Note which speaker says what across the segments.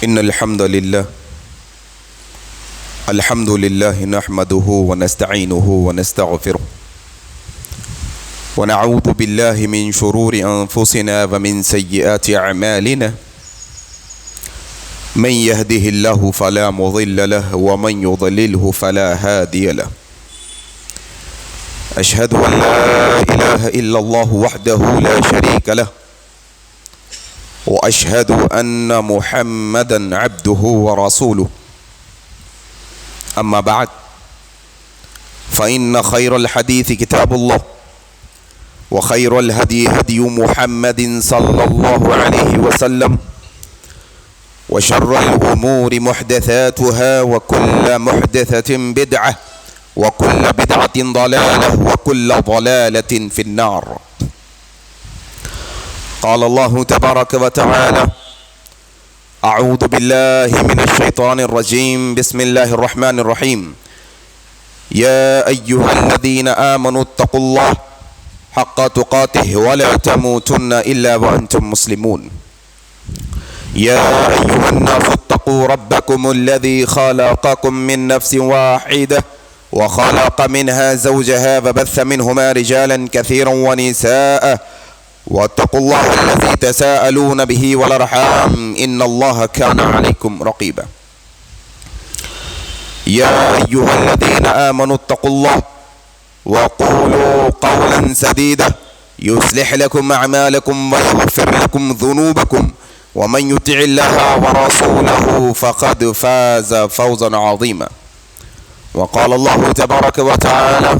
Speaker 1: إن الحمد لله نحمده ونستعينه ونستغفره ونعوذ بالله من شرور أنفسنا ومن سيئات أعمالنا من يهده الله فلا مضل له ومن يضلله فلا هادي له أشهد أن لا إله إلا الله وحده لا شريك له وأشهد أن محمدا عبده ورسوله أما بعد فإن خير الحديث كتاب الله وخير الهدي هدي محمد صلى الله عليه وسلم وشر الأمور محدثاتها وكل محدثة بدعة وكل بدعة ضلالة وكل ضلالة في النار. قال الله تبارك وتعالى: أعوذ بالله من الشيطان الرجيم بسم الله الرحمن الرحيم يا أيها الذين آمنوا اتقوا الله حق تقاته ولا تموتن إلا وأنتم مسلمون. يا أيها الناس اتقوا ربكم الذي خلقكم من نفس واحدة وخلق منها زوجها وبث منهما رجالا كثيرا ونساء واتقوا الله الذي تساءلون به والأرحام إن الله كان عليكم رقيبا. يا أيها الذين آمنوا اتقوا الله وقولوا قولا سديدا يصلح لكم أعمالكم ويغفر لكم ذنوبكم ومن يطع الله ورسوله فقد فاز فوزا عظيما. وقال الله تبارك وتعالى: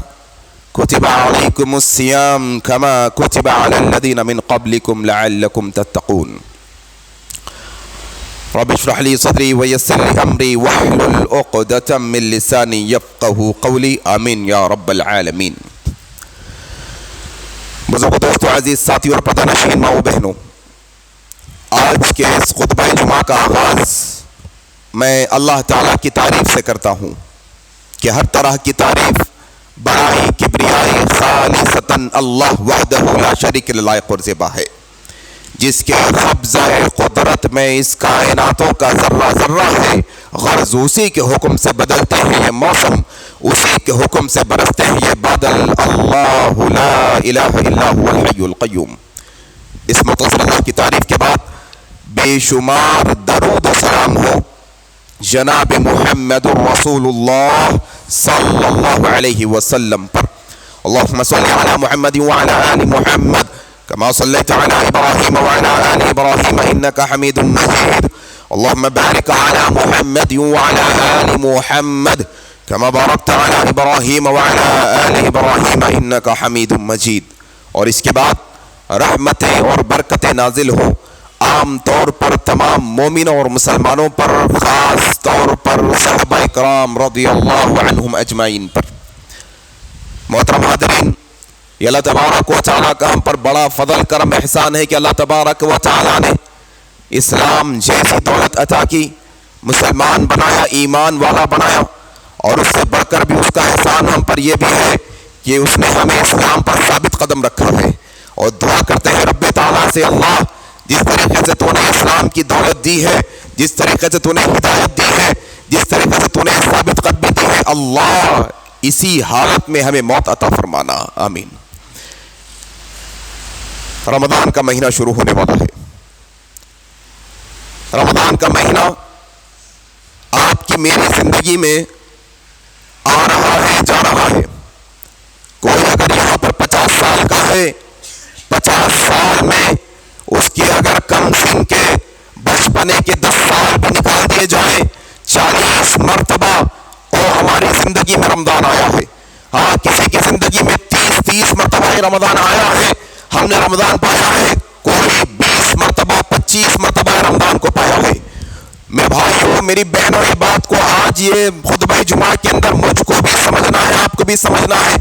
Speaker 1: كتب عليكم الصيام كما كتب على الذين من قبلكم لعلكم تتقون. رب اشرح لي صدري ويسر لي امري واحلل عقدة من لساني يفقهوا قولي آمین یا رب العالمین. بزرگ دوستو، عزیز ساتھیوں اور پردہ نشین ماؤں بہنوں، آج کے اس خطبہ جمعہ کا آغاز میں اللہ تعالیٰ کی تعریف سے کرتا ہوں کہ ہر طرح کی تعریف بڑائی کبریائی خالصتاً اللہ وحدہ لا شریک له لائق اور زیبا ہے، جس کے قبضہ قدرت میں اس کائناتوں کا ذرہ ذرہ ہے. غرض اسی کے حکم سے بدلتے ہیں یہ موسم، اسی کے حکم سے برستے ہیں یہ بادل. اللہ لا الہ الا هو الحی القیوم. اس مختصر اللہ کی تعریف کے بعد بے شمار درود و سلام ہو جناب محمد رسول اللہ صلی اللہ علیہ وسلم پر. اللہم صلی علی محمد وعلی آل محمد كما صليت على إبراهيم وعلى آل إبراهيم إنك حميد مجيد. اللهم بارك على محمد وعلى آل محمد كما باركت على إبراهيم وعلى آل إبراهيم إنك حميد مجيد. اور اس کے بعد رحمتیں اور برکتیں نازل ہوں عام طور پر تمام مومنوں اور مسلمانوں پر، خاص طور پر صحابہ کرام رضی اللہ عنہم اجمعین پر. محترم حاضرین، یہ اللہ تبارک و تعالیٰ کا ہم پر بڑا فضل کرم احسان ہے کہ اللہ تبارک و تعالیٰ نے اسلام جیسی دولت عطا کی، مسلمان بنایا، ایمان والا بنایا، اور اس سے بڑھ کر بھی اس کا احسان ہم پر یہ بھی ہے کہ اس نے ہمیں اسلام پر ثابت قدم رکھا ہے. اور دعا کرتے ہیں رب تعالیٰ سے، اللہ جس طریقے سے تو نے اسلام کی دولت دی ہے، جس طریقے سے تو نے ہدایت دی ہے، جس طریقے سے تو نے ثابت قدمی دی ہے، اللہ اسی حالت میں ہمیں موت عطا فرمانا. آمین. رمضان کا مہینہ شروع ہونے والا ہے. رمضان کا مہینہ آپ کی میری زندگی میں آ رہا ہے، جا رہا ہے. کوئی اگر یہاں پر 50 سال کا ہے، 50 سال میں اس کی اگر کم سن کے بچپنے کے 10 سال بھی نکال دیے جائیں، 40 مرتبہ اور ہماری زندگی میں رمضان آیا ہے. ہاں، کسی کی زندگی میں 30 مرتبہ رمضان آیا ہے، ہم نے رمضان پایا ہے. کوئی 20 مرتبہ 25 مرتبہ رمضان کو پایا ہے. میرے بھائیوں، میری بہنوں، یہ بات کو آج یہ خطبہ جمعہ کے اندر مجھ کو بھی سمجھنا ہے، آپ کو بھی سمجھنا ہے.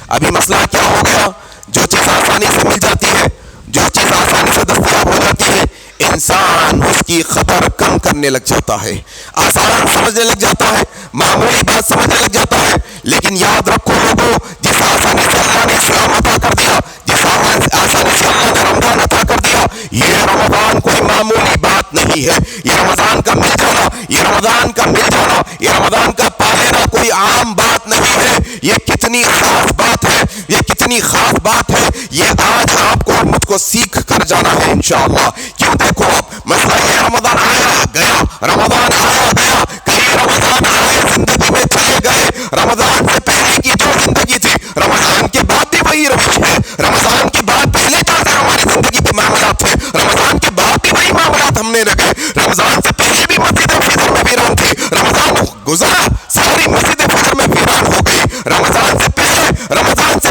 Speaker 1: ابھی مسئلہ کیا ہو گیا؟ جو چیز آسانی سے مل جاتی ہے، جو چیز آسانی سے دستیاب ہو جاتی ہے، انسان اس کی قدر کم کرنے لگ جاتا ہے، آسان سمجھنے لگ جاتا ہے، معمولی بات سمجھنے لگ جاتا ہے. لیکن یاد رکھو لوگوں، جس آسانی سے اللہ نے اسلام عطا کر دیا، جس آسانی سے اللہ نے رمضان عطا کر دیا، گیا. یہ رمضان کوئی معمولی بات نہیں ہے. یہ رمضان کا مل جانا, یہ رمضان کا مل جانا, یہ رمضان کا پا لینا کوئی عام بات نہیں ہے. یہ کتنی خاص بات ہے, یہ کتنی خاص بات ہے. یہ آج آپ کو اور مجھ کو سیکھ کر جانا ہے انشاءاللہ. کیوں دیکھو اب مسئلہ یہ رمضان آیا گیا, رمضان آیا گیا, کئی رمضان آئے زندگی میں چلے گئے. رمضان سے پہلے کی جو زندگی تھی رمضان کے بعد بھی وہی روش ہے. رمضان کے بعد پہلے جیسے ہماری زندگی کے معاملات تھے رمضان کے بعد بھی وہی معاملات ہم نے رکھے. رمضان سے پہلے بھی مسجد فجر میں ویران تھی, رمضان گزرا ساری مسجد فجر میں ویران ہو گئی. رمضان سے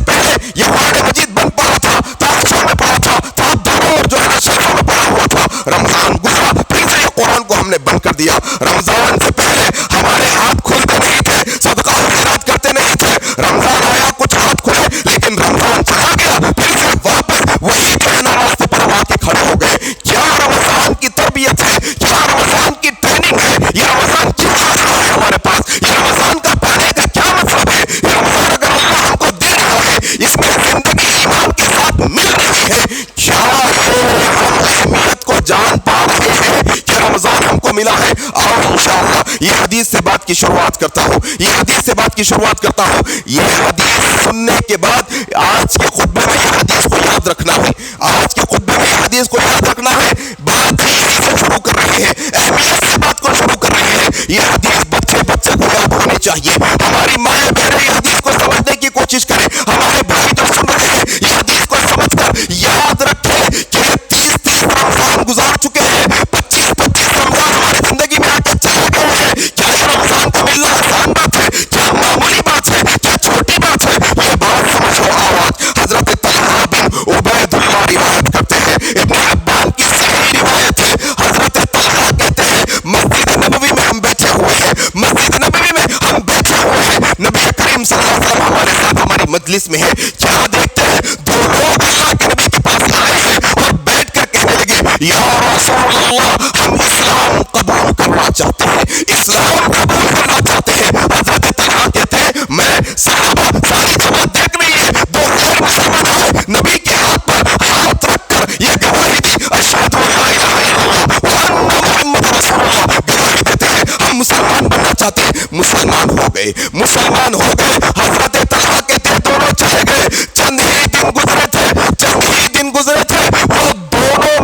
Speaker 1: پہلے یہ قرآن مجید بن پڑا تھا, تاریخوں میں پڑا تھا, دور جو ہے نا شہروں میں پڑا ہوا تھا. رمضان گزرا پھر سے قرآن کو ہم نے بند کر دیا. رمضان سے پہلے ہمارے ہاتھ کھلتے نہیں تھے, صدقہ خیرات کرتے نہیں تھے. رمضان آیا کچھ ہاتھ کھلے, لیکن رمضان چلا گیا پھر سے واپس وہی جو ہے نا راستے پر آ کے کھڑے ہو گئے. کیا رمضان کی تربیت ہے, کیا رمضان کی ٹریننگ ہے. یہ رمضان کیوں آ رہا ہے ہمارے پاس, یہ رمضان کا پانے کا کیا مطلب ہے. یہ رمضان اگر اللہ ہم کو دے رہا ہے اس میں زندگی ایمان کے ساتھ مل رہی ہے. کیا ہم اہمیت کو جان پا رہے ہیں کہ رمضان ہم کو ملا ہے. اور انشاءاللہ یہ حدیث سے بات کی شروعات کرتا ہوں, یہ حدیث سے بات کی شروعات کرتا ہوں. یہ حدیث سننے کے بعد آج کے خطبے میں یہ حدیث کو یاد رکھنا ہے, آج کے خطبے میں یہ حدیث کو یاد رکھنا ہے. بات اسی سے شروع کر رہے ہیں, اہمیت سے بات کو شروع کر رہے ہیں. یہ حدیث بچے کو یاد ہونی چاہیے. ہماری مائیں بہنیں یہ حدیث کو سمجھنے کی کوشش کریں, ہمارے بھائی جو سن رہے ہیں یہ حدیث کو سمجھ کر یاد رکھیں کہ 30 رمضان گزار چکے ہیں, 25 رمضان ہماری زندگی میں آ کے چلے گئے ہیں. کیا یہ رمضان کو ملنا آسان بات ہے, کیا معمولی بات ہے, کیا چھوٹی بات ہے. یہ بات سمجھو. آواز حضرت طلحہ بن عبید اللہ روایت کرتے ہیں, ابن حبان کی صحیح روایت ہے. حضرت طلحہ کہتے ہیں مسجد نبوی میں ہم بیٹھے ہوئے ہیں, مسجد نبوی میں ہم بیٹھے ہوئے ہیں, نبی کریم صلی اللہ علیہ وسلم ہمارے ساتھ ہماری مجلس میں ہے. کیا دیکھتے ہیں دو لوگ اللہ کے نبی کے پاس آئے ہیں اور بیٹھ کر کہنے لگے یا رسول اللہ ہم اسلام قبول کرنا چاہتے ہیں, اسلام قبول کرنا چاہتے ہیں. حضرت طلحہ کہتے ہیں میں صحابہ ساری جماعت دیکھ رہی ہے, دو غیر مسلمان آئے نبی کے ہاتھ پر ہاتھ رکھ کر یہ گواہی دی اشہد ان لا الہ الا اللہ وان محمد رسول اللہ, گواہی دیتے ہیں ہم مسلمان بننا چاہتے ہیں. مسلمان ہو گئے, مسلمان ہو گئے. حضرت طلحہ کہتے ہیں دونوں چلے گئے, چند ہی دن گزرے تھے, چند ہی دن گزرے تھے. وہ دونوں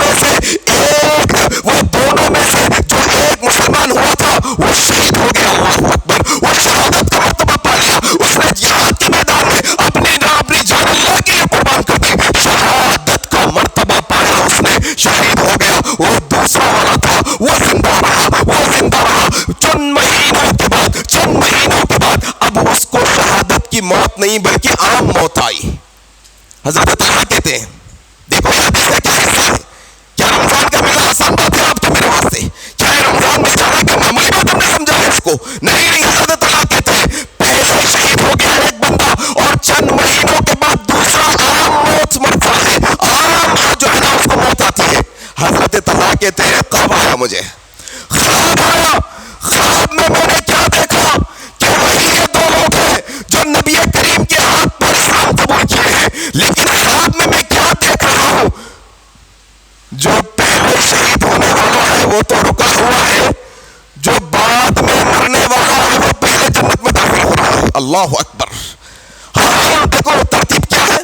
Speaker 1: میں سے جو ایک مسلمان ہوا تھا وہ شہید ہو گیا. اللہ اکبر, وہ شہادت کا مرتبہ پا لیا. اس نے جہاد کے میدان میں اپنی جان اللہ کے لیے قربان کر دی, شہادت کا مرتبہ پایا, اس نے شہید ہو گیا. وہ دوسرا والا تھا وہ زندہ رہا. چند مہینوں کے بعد اب اس کو شہادت کی موت نہیں بلکہ عام موت آئی. حضرت طلحہ کہتے ہیں دیکھو یہ حدیث ہے, کیا حصہ ہے, کیا رمضان کا ملنا آسان بات ہے آپ کے میرے واسطے, کیا رمضان میں جانا کہ معمولی بات ہم نے سمجھا ہے اس کو. نہیں, حضرت طلحہ کہتے ہیں پہلے شہید ہو گیا ایک بندہ اور چند مہینوں کے بعد دوسرا عام موت مرتا ہے, عام جو ہے نا اس کو موت آتی ہے. حضرت طلحہ کہتے ہیں خواب آیا مجھے, خواب میں میں نے کیا دیکھا کہ وہی یہ دو لوگ ہیں جو نبی کریم کے ہاتھ پر اسلام قبول کیے ہیں. لیکن خواب میں کیا دیکھ رہا ہوں, جو پہلے شہید ہونے والا ہے وہ تو رکا ہوا ہے, جو بعد میں مرنے والا ہے وہ پہلے جنت میں داخل ہو رہا ہے. اللہ اکبر. ہاں دیکھو ترتیب کیا ہے,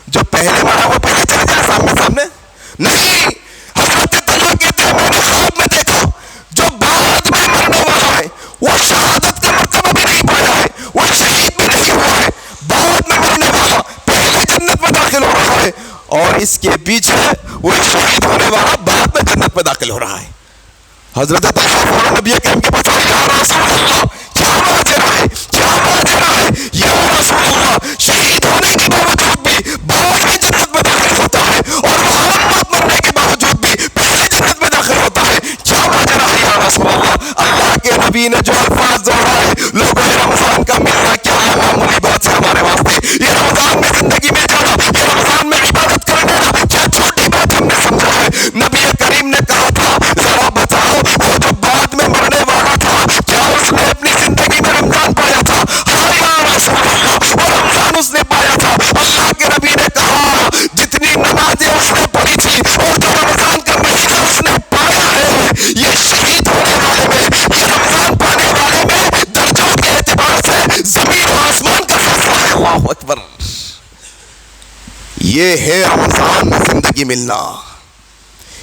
Speaker 1: جو پہلے مرا وہ پہلے چلے جائے سامنے. نہیں, حضرت طلحہ کہتے ہیں میں نے خواب میں دیکھا جو بعد میں مرنے والا ہے وہ شہادت کا مرتبہ بھی نہیں پایا ہے, وہ شہید بھی نہیں ہوا ہے, بعد میں مرنے والا پہلے جنت میں داخل ہو رہا ہے, اور اس کے پیچھے وہ شہید ہونے والا بعد میں جنت میں داخل ہو رہا ہے. حضرت طلحہ نبی کریم کے پاس یا رسول اللہ کیا ماجرا ہے, کیا ماجرا ہے, یا رسول اللہ شہید ہونے کے باوجود بھی بعد میں جنت میں داخل ہوتا ہے اور محمد مرنے کے باوجود بھی پہلے جنت میں داخل ہوتا ہے, کیا ماجرا ہے یا رسول اللہ. اللہ کے نبی نے جو الفاظ دوہرائے, لوگوں رمضان کا ملنا کیا معمولی بات ہے ہمارے واسطے. یہ رمضان میں زندگی میں جانا, یہ رمضان میں عبادت کرنا کیا چھوٹی بات ہم نے سمجھا ہے. نبی کریم نے کہا تھا ذرا بتاؤ وہ جو بعد میں مرنے والا تھا کیا اس نے اپنی زندگی میں رمضان پایا تھا. ہاں یا رسول اللہ وہ رمضان اس نے پایا تھا. اللہ کے نبی نے کہا جتنی نمازیں اس نے پڑھی تھی اور جو یہ ہے رمضان میں زندگی ملنا،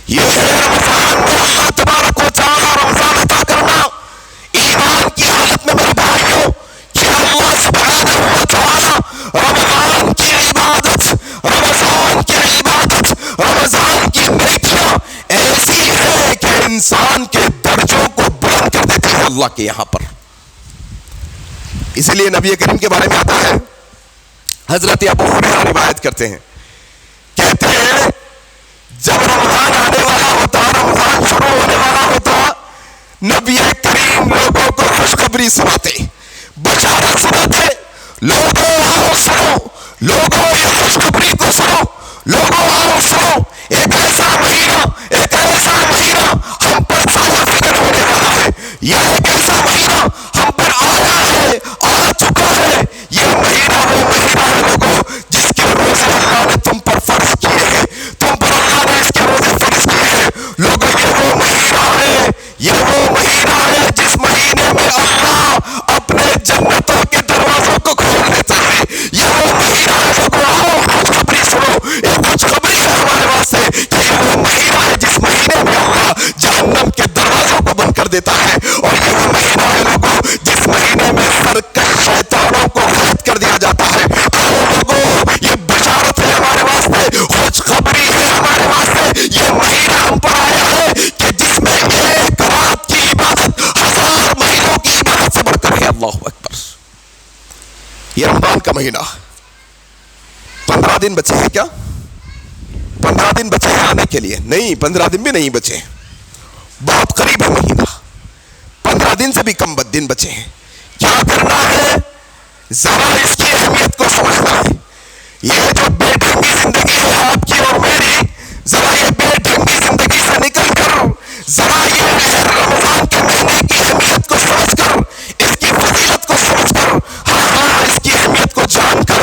Speaker 1: یہ ہے رمضان میں اللہ تبارک و تعالی رمضان عطا کرنا. ایمان کی حالت میں میرے بھائیوں کہ اللہ سبحانہ و تعالی رمضان کی عبادت، رمضان کی عبادت، رمضان کی نیکیاں ایسی ہے کہ انسان کے درجوں کو بلند کر دیتی ہے اللہ کے یہاں پر. اسی لیے نبی کریم کے بارے میں آتا ہے، حضرت ابو ہریرہ روایت کرتے ہیں، کہتے ہیں جب رمضان آنے والا ہوتا، رمضان شروع ہونے والا ہوتا، نبی کریم لوگوں کو خوشخبری سناتے، بشارت سناتے. لوگوں آؤ سنو، لوگوں اس خوشخبری کو سنو، لوگوں آؤ سنو، ایک ایسا مہینہ، ایک ایسا مہینہ ہم پر سایہ فکر ہونے والا ہے. یہ ایک ایسا مہینہ ہم پر آیا ہے، آ چکا ہے. یہ مہینہ وہ مہینہ ہے لوگوں جس کے روزے اللہ نے تم پر فرض کیے ہیں، تم پر اللہ نے اس کے روزے فرض کیے ہیں. لوگوں یہ وہ مہینہ ہے، یہ وہ مہینہ ہے جس مہینے میں اللہ اپنے جنتوں کے دروازوں کو کھول دیتا ہے. یہ وہ مہینہ ہے لوگوں، آؤ خوشخبری سنو. ایک خوشخبری ہے ہمارے واسطے کہ یہ وہ مہینہ ہے جس مہینے میں اللہ جہنم کے دروازوں کو بند کر دیتا ہے. اور یہ وہ مہینہ ہے لوگوں جس مہینے میں سرکش شیطانوں کو ختم کر دیا جاتا ہے. آؤ لوگوں، یہ بشارت ہے ہمارے واسطے، خوشخبری ہے ہمارے واسطے. یہ مہینہ ہم پر آیا ہے کہ جس میں ایک رات کی عبادت 1000 مہینوں کی عبادت سے بڑھ کر ہے. اللہ اکبر. یہ رمضان کا مہینہ، 15 دن بچے ہیں. کیا 15 دن بچے ہیں آنے کے لیے؟ نہیں، 15 دن بھی نہیں بچے، بہت قریب ہے مہینہ. 15 دن سے بھی کم دن بچے ہیں. کیا کرنا ہے؟ ذرا اس کی اہمیت کو سمجھنا ہے. یہ جو بے ڈھنگی زندگی ہے آپ کی اور میری، ذرا یہ بے ڈھنگی زندگی سے نکل کر ذرا یہ رمضان کے مہینے کی اہمیت کو سمجھ کر، اس کی فضیلت کو سمجھ کر، ہاں اس کی اہمیت کو جان کر،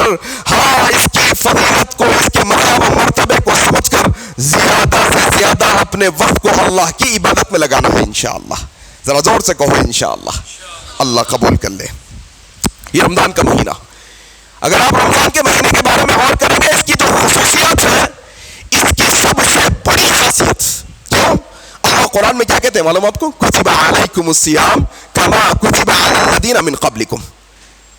Speaker 1: ہاں اس کی فضیلت کو، اس کے مقام و مرتبے کو سمجھ کر زیادہ سے زیادہ اپنے وقت کو اللہ کی عبادت میں لگانا ہے انشاءاللہ. ذرا زور سے کہو انشاءاللہ. اللہ قبول کر لے. یہ رمضان کا مہینہ، اگر آپ رمضان کے مہینے کے بارے میں غور کریں گے، اس کی جو خصوصیات ہے، اس کی سب سے بڑی خاصیت کیوں؟ اللہ قرآن میں کیا کہتے ہیں معلوم آپ کو؟ کتب علیکم الصیام کما کتب علی الذین من قبلکم.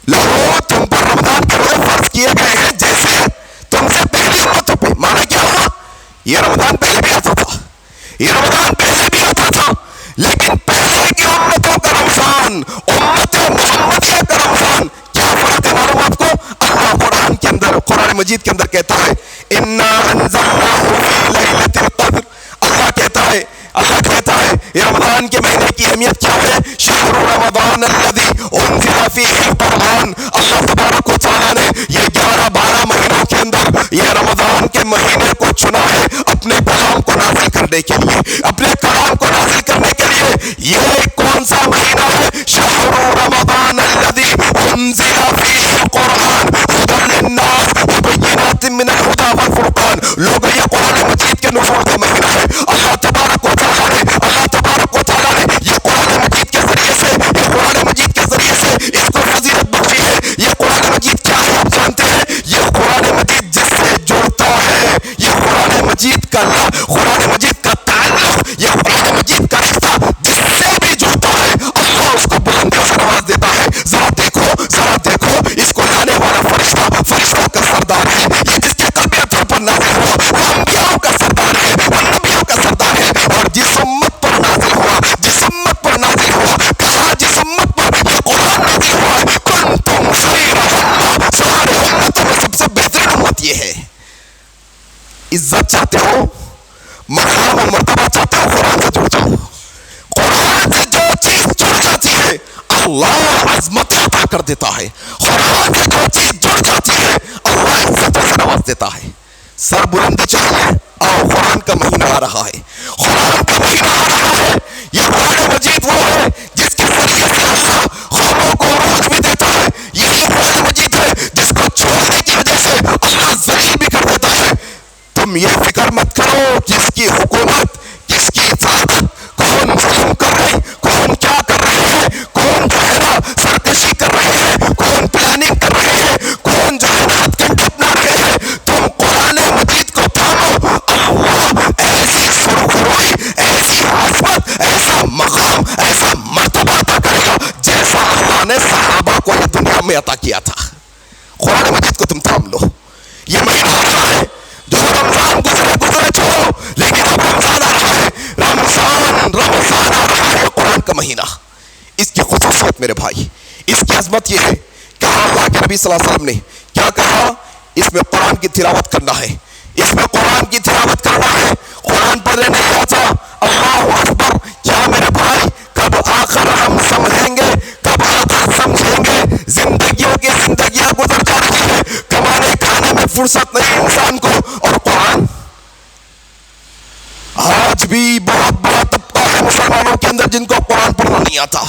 Speaker 1: لوگوں تم پر رمضان کے روزے فرض کیے گئے ہیں جیسے تم سے پہلی امتوں پہ. مانا کیا ہوا؟ یہ رمضان پہلے بھی آتا تھا، یہ رمضان پہلے بھی آتا تھا، لیکن پہلے کی امتوں کا رمضان، امت محمدیہ کا رمضان، کیا فرق ہے معلوم آپ کو؟ اللہ قرآن کے اندر، قرآن مجید کے اندر کہتا ہے انا انزلناہ فی لیلۃ القدر. اللہ کہتا ہے یہ رمضان کے مہینے کی اہمیت کیا ہے؟ شہر رمضان الذی انزل فیہ القرآن. اللہ تبارک و تعالیٰ نے یہ 11-12 مہینوں کے اندر یہ رمضان کے مہینے کو چنا ہے اپنے کلام کو نازل کرنے کے لیے، اپنے کلام کو نازل کرنے کے لیے. یہ کون سا مہینہ ہے؟ شہر رمضان الذی انزل فیہ القرآن ھدی للناس وبینات من الھدی والفرقان. لوگ یہ قرآن مجید کے نزول کا مہینہ ہے. اللہ تبارک و تعالیٰ نے یہ قرآن مجید کے ذریعے سے، یہ قرآن مجید کے ذریعے سے اس کو فضیلت بخشی ہے. یہ قرآن مجید کیا ہے آپ جانتے ہیں؟ یہ قرآن مجید جس سے جڑتا ہے، یہ قرآن مجید کا تعلق، یہ قرآن مجید کا رشتہ جس سے بھی جڑتا ہے، اللہ اس کو بلندیوں سے نواز دیتا ہے. ذرا دیکھو اس کو لانے والا فرشتوں کا سردار ہے. یہ جس کے قلب پر نازل ہوا وہ انبیاء کا سردار ہے، وہ نبیوں کا سردار ہے. اور جس امت پر نازل ہوا، کہا جس امت پر یہ قرآن نازل ہوا ہے، کنتم خیر امہ، سارے امتوں میں سب سے بہترین امت یہ ہے. عزت چاہتے ہو، مقام و مرتبہ چاہتے ہو، قرآن سے جڑ جاؤ. قرآن سے جو چیز جڑ جاتی ہے اللہ عظمت عطا کر دیتا ہے. قرآن سے جو چیز جڑ جاتی ہے اللہ عزت سے نواز دیتا ہے. سر بلندی چاہیے، آؤ قرآن کا مہینہ آ رہا ہے، قرآن کا مہینہ آ رہا ہے. یہ قرآن مجید وہ ہے جس کے ذریعے سے اللہ قوموں کو عروج بھی دیتا ہے. یہی قرآن مجید ہے جس کو چھوڑنے کی وجہ سے اللہ ذلیل بھی کر دیتا ہے. تم یہ فکر مت کرو کس کی حکومت، کس کی اطاعت، کون ظلم کر رہے، کون کیا کر رہے ہیں، کون جو ہے نا سرکشی کر رہے ہیں، کون پلاننگ کر رہے ہیں، کون جو ہے نا ہتھ کنڈے اپنا رہے ہیں. تم قرآن ہمیں عطا کیا تھا. قرآن مجید کو تم تھام لو. یہ مہینہ آ رہا ہے جو رمضان گزرے چھوڑو, لیکن اب رمضان آ رہا ہے. رمضان آ رہا ہے, قرآن کا مہینہ. اس کی خصوصیت میرے بھائی, اس کی عظمت یہ ہے کہ اللہ کے نبی صلی اللہ علیہ وسلم نے کیا کہا, اس میں قرآن کی تلاوت کرنا ہے, اس میں قرآن کی تلاوت کرنا ہے. قرآن پڑھنے نہیں آتا, اللہ اکبر. کیا میرے بھائی کب آخر ہم سمجھیں گے, کب آخر سمجھیں گے؟ زندگیاں گزر جا رہی ہیں, کمانے کھانے میں فرصت نہیں انسان کو. اور قرآن آج بھی بہت بڑا طبقہ ہے مسلمانوں کے اندر جن کو قرآن پڑھنا نہیں آتا.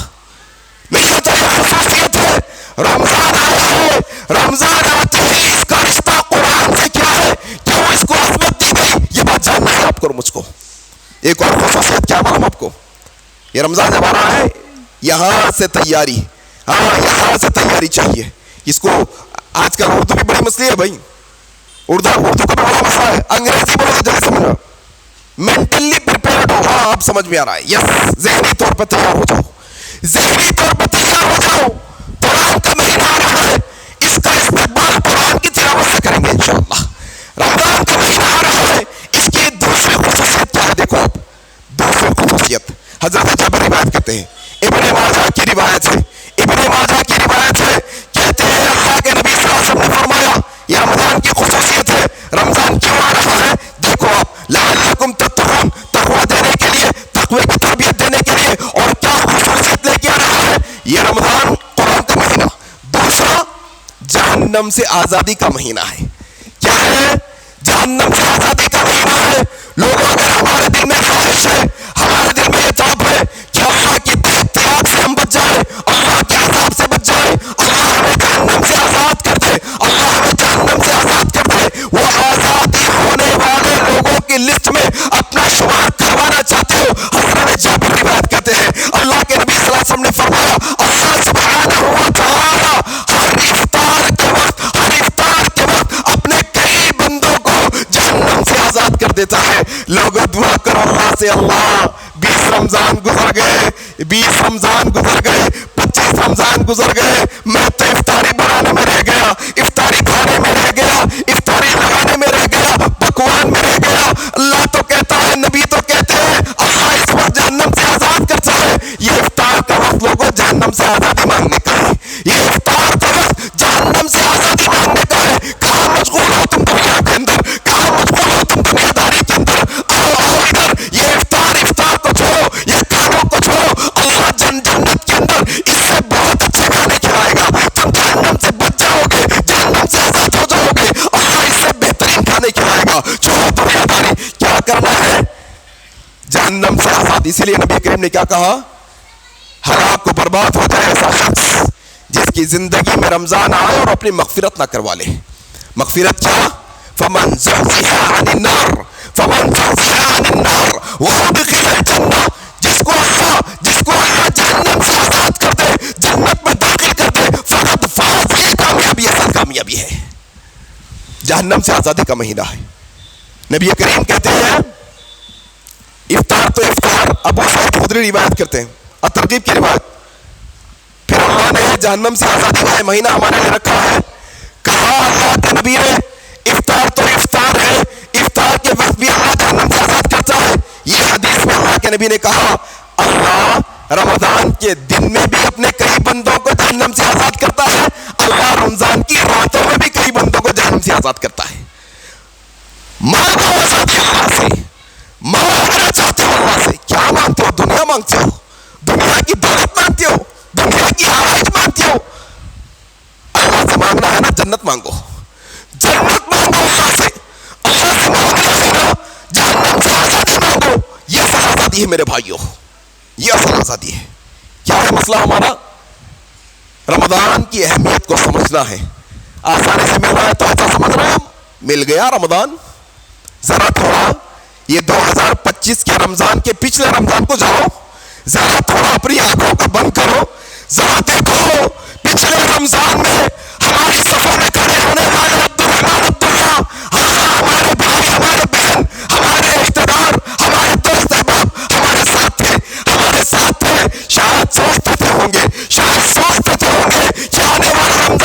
Speaker 1: یہ خصوصیت ہے. رمضان آیا ہے, رمضان آتے ہی اس کا رشتہ قرآن سے کیا ہے, کیوں اس کو عظمت دی گئی, یہ بات جاننا ہے آپ کو مجھ کو. ایک اور خصوصیت کیا معلوم آپ کو, یہ رمضان جب آ رہا ہے یہاں سے تیاری, یہاں سے تیاری چاہیے. اس کو آج کل اردو بھی بڑی مسئلہ ہے بھائی, اردو کا بڑا مسئلہ ہے. انگریزی بولو تو جلدی سمجھو, مینٹلی پریپیئرڈ ہو. ہاں آپ سمجھ میں آ رہا ہے, یس, ذہنی طور پر تیار ہو جاؤ, ذہنی طور پر تیار ہو جاؤ. قرآن کا مہینہ آ رہا ہے, اس کا استقبال قرآن کی تلاوت سے کریں گے انشاءاللہ. رمضان کا مہینہ آ رہا ہے, اس کی دوسری خصوصیت کیا ہے دیکھو آپ. دوسری خصوصیت حضرت جابر روایت کرتے ہیں, ابن ماجہ کی روایت ہے, ابن ماجہ کی روایت ہے, کہتے ہیں اللہ کے نبی صلی اللہ علیہ وسلم نے فرمایا, یہ رمضان کی خصوصیت ہے. رمضان کیوں آ رہا ہے دیکھو آپ, لعلکم تتقون, تقوی دینے کے لیے, تقوی کی تربیت دینے کے لیے. اور کیا خصوصیت لے کے آ رہا ہے یہ رمضان, قرآن کا مہینہ. دوسرا, جہنم سے آزادی کا مہینہ ہے. کیا ہے؟ جہنم سے آزادی کا مہینہ ہے. لوگوں اگر ہمارے دل میں خواہش ہے, ہمارے دل میں یہ طلب ہے کہ اللہ کی احتیاط سے ہم بچ جائیں, اللہ کے عذاب سے بچ جائیں, اللہ ہمیں جہنم سے آزاد کر دے, اللہ ہمیں جہنم سے آزاد کر دے, وہ آزادی ہونے والے لوگوں کی لسٹ میں اپنا شمار کروانا چاہتے ہو. حضرت جابر روایت کرتے ہیں اللہ کے نبی صلی اللہ علیہ وسلم نے فرمایا, اللہ سبحانہ و تعالی ہر افطار کے وقت اپنے کئی بندوں کو جہنم سے آزاد کر دیتا ہے. لوگوں دعا کرو اللہ سے, اللہ 20 رمضان گزر گئے, 20 رمضان گزر گئے, 25 رمضان گزر گئے, میں تو افطاری بنانے میں رہ گیا, افطاری کھانے میں رہ گیا, افطاری لگانے میں رہ گیا, پکوان میں رہ گیا. اللہ تو کہتا ہے, نبی تو کہتے ہیں اللہ اس وقت جہنم سے آزاد کرتا ہے. یہ افطار کا وقت لوگوں جہنم سے آزادی مانگنے کا ہے, یہ افطار کا وقت جہنم سے آزادی مانگنے کا ہے. کہاں مشغول ہو تم دنیا کے اندر, کہاں مشغول ہو تم دنیا داری کے اندر, آؤ ادھر. یہ افطار کو چھوڑو, یہ کھانوں کو چھوڑو. اللہ جنت کے اندر اس سے بہت اچھے کھانے کھلائے گا, تم جہنم سے بچ جاؤ گے, جہنم سے آزاد ہو جاؤ گے. اللہ اس سے بہترین کھانے کھلائے گا. چھوڑو دنیا داری, کیا کرنا ہے جہنم سے آزاد. اسی لیے نبی کریم نے کیا کہا, ہلاک کو برباد ہو جائے ایسا شخص جس کی زندگی میں رمضان آئے اور اپنی مغفرت نہ کروا لے. مغفرت کیا, فمن زحزح عن النار, فمن زحزح عن النار وادخل الجنہ, جس کو اللہ جہنم سے آزاد کر دے, جنت میں داخل کر دے, فقط فاز, یہ کامیابی اصل کامیابی ہے. جہنم سے آزادی کا مہینہ ہے. نبی کریم کہتے ہیں افطار تو افطار, ابو سعید خدری روایت کرتے ہیں, الترغیب کی روایت, پھر اللہ نے جہنم سے آزادی کا مہینہ ہمارے لیے رکھا ہے. کہا اللہ کے نبی نے افطار تو افطار ہے, افطار کے وقت بھی اللہ جہنم سے آزاد کرتا ہے. یہ حدیث میں اللہ کے نبی نے کہا اللہ رمضان کے دن میں بھی اپنے کئی بندوں کو جہنم سے آزاد کرتا ہے, اللہ رمضان کی راتوں میں بھی کئی بندوں کو جہنم سے آزاد کرتا ہے. مانگو آزادی اللہ سے, مانگنا چاہتے ہو اللہ سے. کیا مانگتے ہو, دنیا مانگتے ہو, دنیا کی دولت مانگتے ہو, دنیا کی آواز مانگتے ہو. اللہ سے مانگنا ہے نا, جنت مانگو, جنت مانگو اللہ سے. اللہ سے مانگنا ہے نا, جہنم سے آزادی مانگو. یہ اصل آزادی ہے میرے بھائیوں, یہ اصل آزادی ہے. کیا ہے مسئلہ ہمارا, رمضان کی اہمیت کو سمجھنا ہے. آسانی سے مل رہا ہے تو ایسا سمجھ رہے ہیں مل گیا رمضان. ذرا تھوڑا یہ 2025 کے رمضان کے پچھلے رمضان کو جاؤ, ذرا تھوڑا اپنی آنکھوں کا بند کرو, ذرا دیکھو پچھلے رمضان میں ہماری صفوں میں کھڑے ہونے والے عبداللہ, ہمارے بھائی, ہمارے بہن, ہمارے رشتے دار, ہمارے دوست احباب ہمارے ساتھ تھے, شاید سوچتے تھے ہوں گے کہ آنے والا رمضان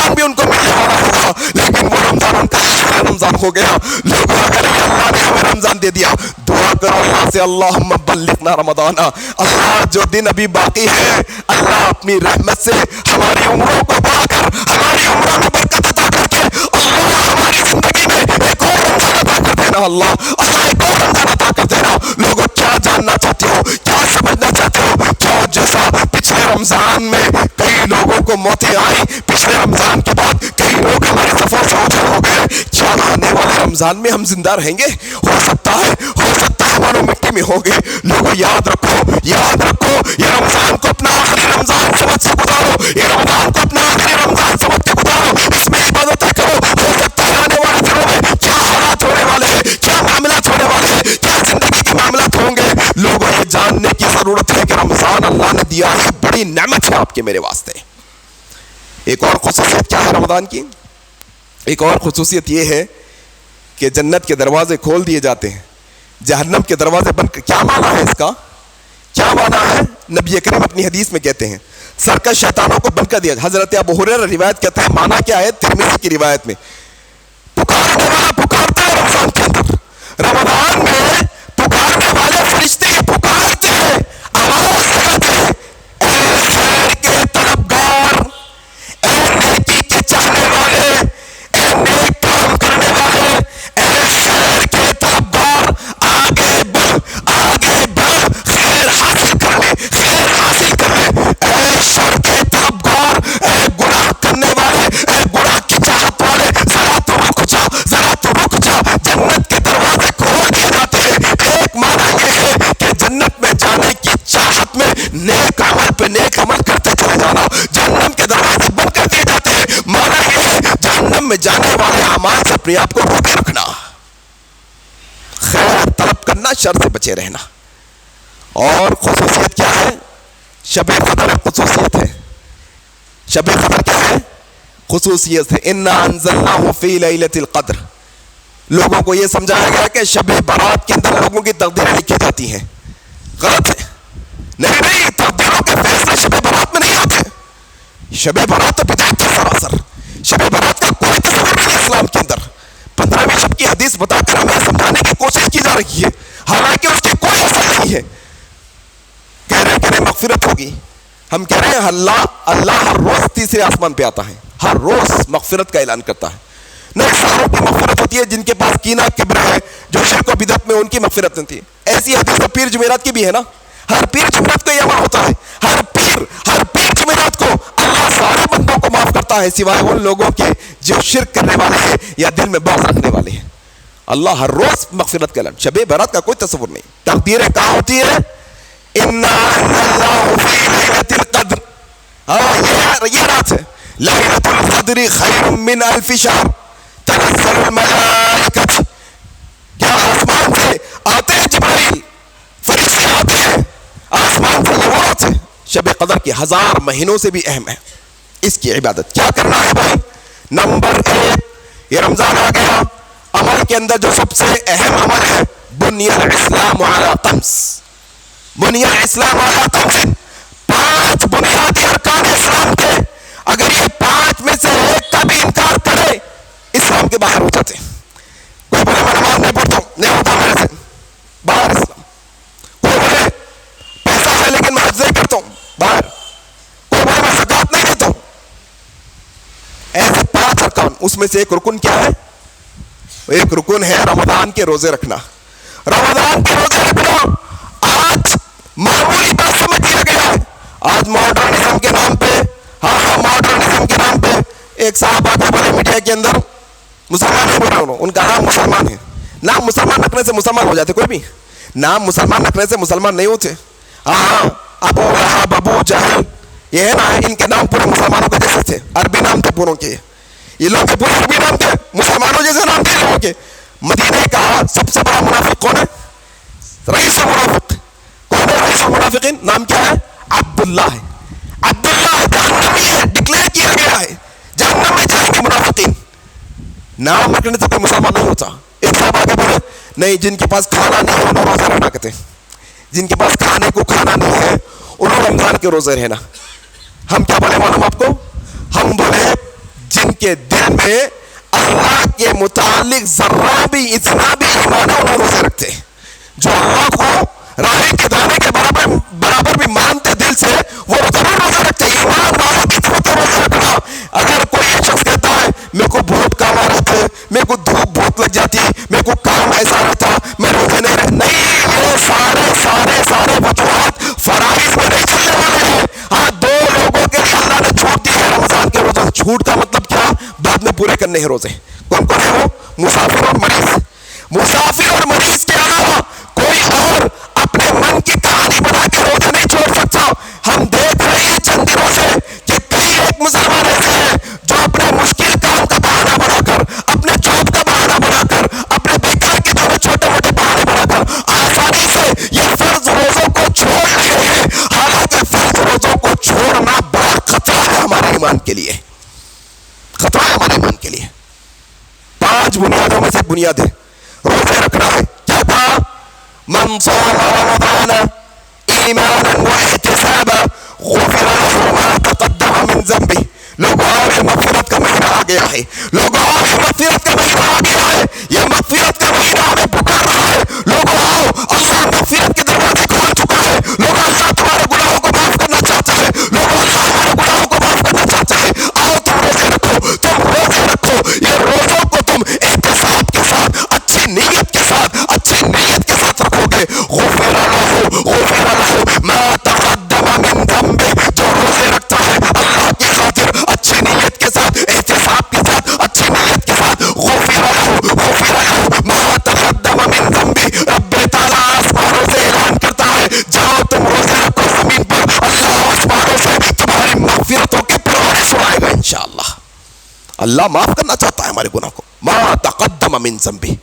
Speaker 1: ہو گیا. لوگ اگر اللہ نے ہمیں رمضان دے دیا, دعا کرو اللہ سے, اللہم بلغنا رمضان. اللہ جو دن ابھی باقی ہے, اللہ اپنی رحمت سے ہماری عمروں کو بڑھا کر, ہماری عمروں میں برکت عطا کر کے اللہ ہماری زندگی میں ایک اور رمضان عطا کر دینا. اللہ ایک اور رمضان عطا کر دینا. لوگوں کیا جاننا چاہتے ہو, کیا سمجھنا چاہتے ہو؟ جو جیسا پچھلے رمضان میں کئی لوگوں کو موتیں آئی, پچھلے رمضان کے بعد کئی لوگ ہمارے صفوں سے اوجھل ہو گئے, کیا آنے والے رمضان میں ہم زندہ رہیں گے؟ ہو سکتا ہے ہمارے مٹی میں ہوں گے. لوگوں یاد رکھو, یہ رمضان کو اپنا آخری رمضان سمجھ سے گزارو, یہ رمضان کو اپنا آخری رمضان سمجھ کے گزارو. اس میں عبادتیں کرو. ہو سکتا ہے آنے والے دنوں میں کیا حالات ہونے والے ہیں, کیا معاملات ہونے والے ہیں, کیا زندگی کے معاملات ہوں گے. لوگوں یہ جاننے کی ضرورت ہے کہ رمضان اللہ نے دیا ہے, بڑی نعمت ہے آپ کے میرے واسطے. ایک اور خصوصیت کیا ہے رمضان کی؟ ایک اور خصوصیت یہ ہے کہ جنت کے دروازے کھول دیے جاتے ہیں, جہنم کے دروازے بند. کیا معنی ہے اس کا؟ کیا معنی ہے؟ نبی کریم اپنی حدیث میں کہتے ہیں سرکش شیطانوں کو بند کر دیا. حضرت ابو ہریرہ روایت کہتے ہیں, معنی کیا ہے؟ ترمذی کی روایت میں, پکارنے والا پکارتا ہے رمضان کے اندر, رمضان میں پکارنے والے فرشتے پکارتے ہیں, آواز لگاتے ہیں, اے خیر کے طلبگار, اے نیکی کے چاہنے والے, اے نیک کام کرنے والے, اے خیر کے طلبگار, آگے بڑھ, خیر حاصل کر لے, خیر حاصل کر لے. اے شر کے طلبگار, اے گناہ کرنے والے, اے گناہ کی چاہت والے, ذرا تو رک جا, جنت کے دروازے کھول دیے جاتے ہیں. ایک معنی یہ ہے کہ جنت میں جانے کی چاہت میں نیک عمل پہ نیک عمل کرتے چلے جانا. جہنم کے دروازے بند کر دیے جاتے ہیں, معنی یہ ہے جہنم میں جانے والے اعمال سے اپنے آپ کو روکے رکھنا, خیر طلب کرنا, شر سے بچے رہنا. اور خصوصیت کیا ہے؟ شب قدر خصوصیت ہے. شب قدر کیا ہے؟ خصوصیت ہے. انا انزلناہ فی لیلۃ القدر. لوگوں کو یہ سمجھایا گیا کہ شب برات کے اندر لوگوں کی تقدیریں لکھی جاتی ہیں. غلط ہے. نہیں, تقدیروں کے فیصلے شب برات میں نہیں آتے. شب برات تو بدعت ہے سراسر. شب برات کا کوئی تصور نہیں اسلام کے اندر. 15ویں شب کی حدیث بتا کر ہمیں سمجھانے کی کوشش کی جا رہی ہے, حالانکہ اس کی کوئی اثر نہیں ہے. کہہ رہے ہیں مغفرت ہوگی. ہم کہہ رہے ہیں اللہ ہر روز تیسرے آسمان پہ آتا ہے, ہر روز مغفرت کا اعلان کرتا ہے. نہیں, ساروں کی مغفرت ہوتی ہے جن کے پاس کینہ کبر ہے, جو شرک و بدعت میں, ان کی مغفرت نہیں تھی. ایسی حدیث پیر جمعرات کی بھی ہے نا. ہر پیر جمعرات کو یہ عمل ہوتا ہے, ہر پیر جمعرات کو اللہ سارے بندوں کو معاف کرتا ہے سوائے ان لوگوں کے جو شرک کرنے والے ہیں یا دل میں بغض رکھنے والے ہیں. اللہ ہر روز مغفرت کا اعلان. شب برات کا کوئی تصور نہیں. تقدیریں کہاں ہوتی ہے؟ انا انزلناہ فی لیلۃ القدر. یہ رات ہے. لیلۃ القدر خیر من الف شہر تنزل الملائکۃ. کیا آسمان سے آتے ہیں جبرائیل, فرشتے آتے ہیں آسمان سے. یہ رات ہے شب قدر کی 1000 مہینوں سے بھی اہم ہے. اس کی عبادت کیا کرنا ہے بھائی؟ نمبر 1, یہ رمضان آ گیا, عمل کے اندر جو سب سے اہم عمل ہے, بنی الاسلام علی خمس. بنی الاسلام علی خمس, 5 بنیادی ارکان اسلام کے. اگر یہ 5 میں سے ایک کا بھی انکار کرے, اسلام کے باہر ہو جاتے. کوئی بولے میں نماز نہیں پڑھتا ہوں, نہیں ہوتا میرے سے, باہر اسلام. کوئی بولے پیسہ ہے لیکن میں حج نہیں کرتا ہوں, باہر. کوئی بولے میں زکات نہیں دیتا ہوں. ایسے 5 ارکان, اس میں سے ایک رکن کیا ہے؟ ایک رکن ہے رمضان کے روزے رکھنا. رمضان کے روزے رکھنا آج معمولی بات سمجھ لیا گیا ہے. آج ماڈرنزم کے نام پہ, ماڈرنزم کے نام پہ ایک صاحب آگے بڑے میڈیا کے اندر, مسلمان نہیں بول رہا, ان کا نام مسلمان ہے. نام مسلمان رکھنے سے مسلمان ہو جاتے؟ کوئی بھی نام مسلمان رکھنے سے مسلمان نہیں ہوتے. ابو لہب, ابو جہل, یہ ہے نا, ان کے نام پورے مسلمانوں کے جیسے تھے. عربی نام تھے پوروں کے. یہ لوگ کے پورے عربی نام تھے, مسلمانوں جیسے نام تھے لوگوں کے. مدینے کا سب سے بڑا منافق کون ہے؟ رئیس المنافق. کون ہے رئیس المنافقین؟ نام کیا ہے؟ عبداللہ ہے. عبداللہ جہنمی ہے, ڈکلیئر کیا گیا ہے, جہنم میں جائیں گے منافقین. نام رکھنے سے کوئی مسلمان نہیں ہوتا. ایک صاحب آگے بولے نہیں, جن کے پاس کھانا نہیں ہے انہوں روزہ رہنا کہتے ہیں. جن کے پاس کھانے کو کھانا نہیں ہے انہوں رمضان کے روزے رہنا. ہم کیا بولے معلوم آپ کو؟ ہم بولے جن کے دل میں اللہ کے متعلق ذرہ بھی اتنا بھی ایمان ہے، روزے رکھتے ہیں. جو اللہ کو راہی کے دانے کے برابر بھی مانتے دل سے، وہ ضرور روزہ رکھتے ہیں. ایمان والوں کی صورت ہے روزہ رکھنا. اگر کوئی ایک شخص کہتا ہے میرے کو بہت کام آ رہا تھا، میرے کو دھوپ بہت لگ جاتی، میرے کو کام ایسا رہتا، میں روزے نہیں رہتا، نہیں، وہ سارے وجوہات فرائض میں نہیں چلنے والے ہیں. ہاں، دو لوگوں کے اللہ نے چھوٹ دی ہے رمضان کے روزہ. چھوٹ کا مطلب کیا؟ بعد میں پورے کرنے ہیں روزے. کون کون ہے وہ؟ مسافر اور مریض. مسافر اور مریض کے علاوہ کوئی اور اپنے من کی کہانی بنا کے روزے نہیں چھوڑ سکتا. ہم دیکھ رہے ہیں چند دنوں سے کہ کئی ایک مسلمان ایسے ہیں جو اپنے مشکل کام کا بہانہ بنا کر، اپنے جاب کا بہانہ بنا کر، اپنے بیکار کے جو چھوٹے موٹے بہانے بنا کر آسانی سے یہ فرض روزوں کو چھوڑ رہے ہیں. حالانکہ فرض روزوں کو چھوڑنا بڑا خطرہ ہے ہمارے ایمان کے لیے، خطرہ ہے ہمارے ایمان کے لیے. 5 بنیادوں میں سے بنیاد ہے روزے رکھنا ہے. کیا کہا؟ من صام رمضان ایمانا واحتسابا غفر له ما تقدم من ذنبه. لوگوں یہ مغفرت کا مہینہ آ گیا ہے، لوگوں یہ مغفرت کا مہینہ آ گیا ہے، یہ مغفرت کا مہینہ ہمیں پکار رہا ہے. لوگوں اللہ مغفرت کے دروازے کھول چکا ہے. لوگوں اللہ تمہارے گناہوں کو معاف کرنا چاہتا ہے. لوگوں اللہ ہمارے گناہوں کو معاف کرنا چاہتا ہے. آؤ تم روزے رکھو، تم روزے رکھو. یہ روزوں کو تم احتساب کے ساتھ، اچھی نیت کے ساتھ رکھو گے. غفر له ما تقدم من ذنبه. جو روزے رکھتا ہے اللہ کی خاطر اچھی نیت کے ساتھ، احتساب کے ساتھ، اچھی نیت کے ساتھ، غفر له ما تقدم من ذنبه. رب تعالیٰ آسمانوں سے اعلان کرتا ہے جاؤ تم روزے رکھو زمین پر، اللہ آسمانوں سے تمہاری مغفرتوں کے پروانے سنائے گا انشاءاللہ. اللہ معاف کرنا چاہتا ہے ہمارے گناہ کو. ما تقدم من ذنبه،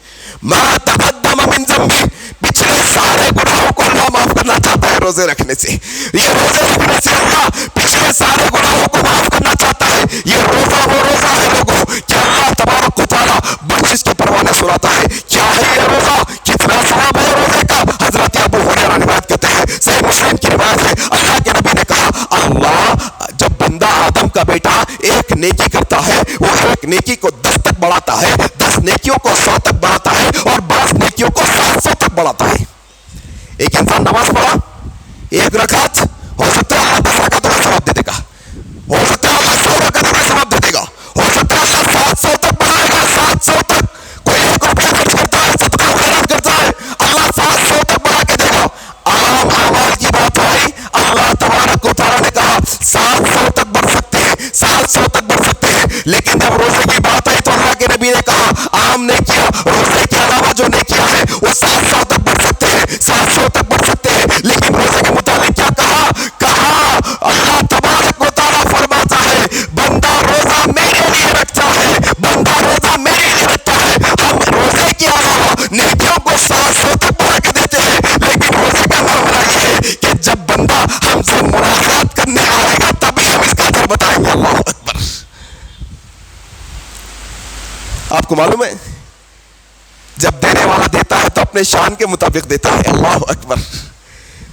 Speaker 1: ما تقدم من ذنبه. پچھلے سارے گناہوں کو اللہ معاف کرنا چاہتا ہے روزے رکھنے سے. یہ روزے رکھنے سے اللہ پچھلے سارے گناہوں کو معاف کرنا چاہتا ہے. یہ روزہ وہ روزہ ہے لوگوں کہ اللہ تبارک و تعالیٰ بخشش کے پروانے سناتا ہے. کیا ہے یہ روزہ؟ کتنا ثواب ہے روزے کا؟ حضرت ابو ہریرہ روایت کرتے ہیں، صحیح مسلم کی روایت ہے، اللہ کے نبی نے کہا اللہ جب بندہ آدم کا بیٹا ایک نیکی کرتا ہے، وہ ایک نیکی کو 10 تک بڑھاتا ہے، 10 نیکیوں کو 100 تک بڑھاتا ہے، اور 10 نیکیوں کو 700 تک بڑھاتا ہے. ایک انسان نماز پڑھا، ایک رکعت، ہو سکتا ہے اللہ 10 رکعتوں کا ثواب دے دے گا، ہو سکتا ہے اللہ 100 رکعتوں کا ثواب دے دے گا، ہو سکتا ہے اللہ 700 تک بڑھائے گا. 700 تک کوئی 1 روپیہ خرچ کرتا ہے، صدقہ خیرات کرتا ہے، اللہ 700 تک بڑھا کے دے گا. عام اعمال کی بات آئی، اللہ تبارک و تعالیٰ نے کہا 700 تک بڑھ سکتے ہیں، 700 تک بڑھ سکتے ہیں. لیکن جب روزے کی بات آئی تو اللہ کے نبی نے کہا عام نیکیاں، روزے کے علاوہ جو نیکیاں ہیں وہ 700 تک بڑھ سکتے ہیں، 700 تک بڑھ سکتے ہیں. لیکن روزے کے متعلق کیا کہا اللہ تبارک و تعالیٰ فرماتا ہے بندہ روزہ میرے لیے رکھتا ہے، بندہ روزہ میرے لیے رکھتا ہے. ہم روزے کے علاوہ نیکیوں کو 700 تک بڑھا کے دیتے ہیں. لیکن روزے کا معاملہ یہ ہے کہ جب بندہ ہم سے ملاقات کرنے آئے گا تبھی ہم اس کا اثر بتائیں گے. اللہ اکبر. آپ کو معلوم ہے جب دینے والا دیتا ہے تو اپنے شان کے مطابق دیتا ہے. اللہ اکبر.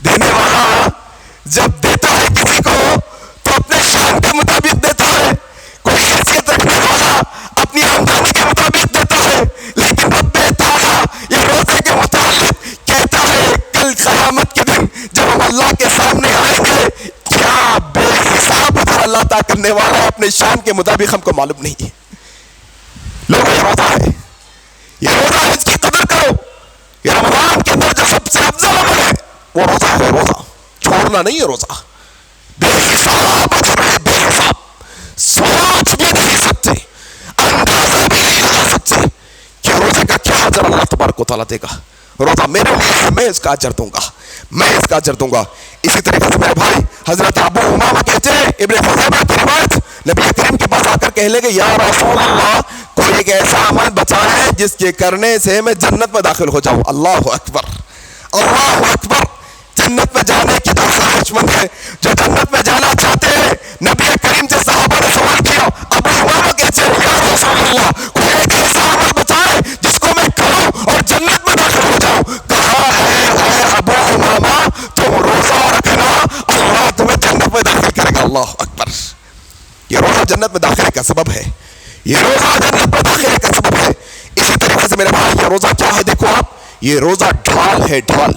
Speaker 1: دینے والا جب دیتا ہے کسی کو تو اپنے شان کے مطابق دیتا ہے. کوئی حیثیت رکھنے والا اپنی آمدنی کے مطابق دیتا ہے. لیکن رب تعالیٰ یہ روزے کے متعلق کہتا ہے کل قیامت کے دن جب ہم اللہ کے سامنے آئیں گے کیا بے حساب اجر اللہ تعالیٰ کرنے والا ہے اپنے شان کے مطابق ہم کو معلوم نہیں ہے. لوگ یہ روزہ ہے، یہ روزہ ہے، اس کی قدر کرو. یہ رمضان کے اندر جو سب سے افضل عمل ہے وہ روزہ ہے. روزہ چھوڑنا نہیں ہے، روزہ بے حساب اجر ہے، بے حساب. سوچ بھی نہیں سکتے، اندازہ بھی نہیں لگا سکتے کہ روزے کا کیا اجر اللہ تبارک و تعالیٰ دے گا. روزہ میرے لیے ہے، میں اس کا اجر دوں گا، میں اس کا اجر دوں گا. اسی طریقے سے میرے بھائی حضرت ابو امامہ کہتے ہیں، ابن خزیمہ کی روایت، نبی کریم کے پاس آ کر کہنے لگے یا رسول اللہ کوئی ایک ایسا عمل بتائیں جس کے کرنے سے میں جنت میں داخل ہو جاؤں. اللہ اکبر، اللہ اکبر. جنت میں جانے کی جو خواہش مند ہے، جو جنت میں جانا چاہتے ہیں، نبی کریم سے صحابہ نے سوال کیا ابو امامہ کہتے ہیں یا رسول اللہ کوئی ایک ایسا عمل بتائیں جس کو میں کروں اور جنت میں داخل ہو جاؤں. کہا ہے ابو امامہ تم روزہ رکھنا، اللہ تمہیں جنت میں داخل کرے گا. اللہ اکبر. یہ روزہ جنت میں داخلے کا سبب ہے، یہ روزہ جنت میں داخلے کا کہ روزہ کیا ہے؟ دیکھو آپ، یہ روزہ ڈھال ہے، ڈھال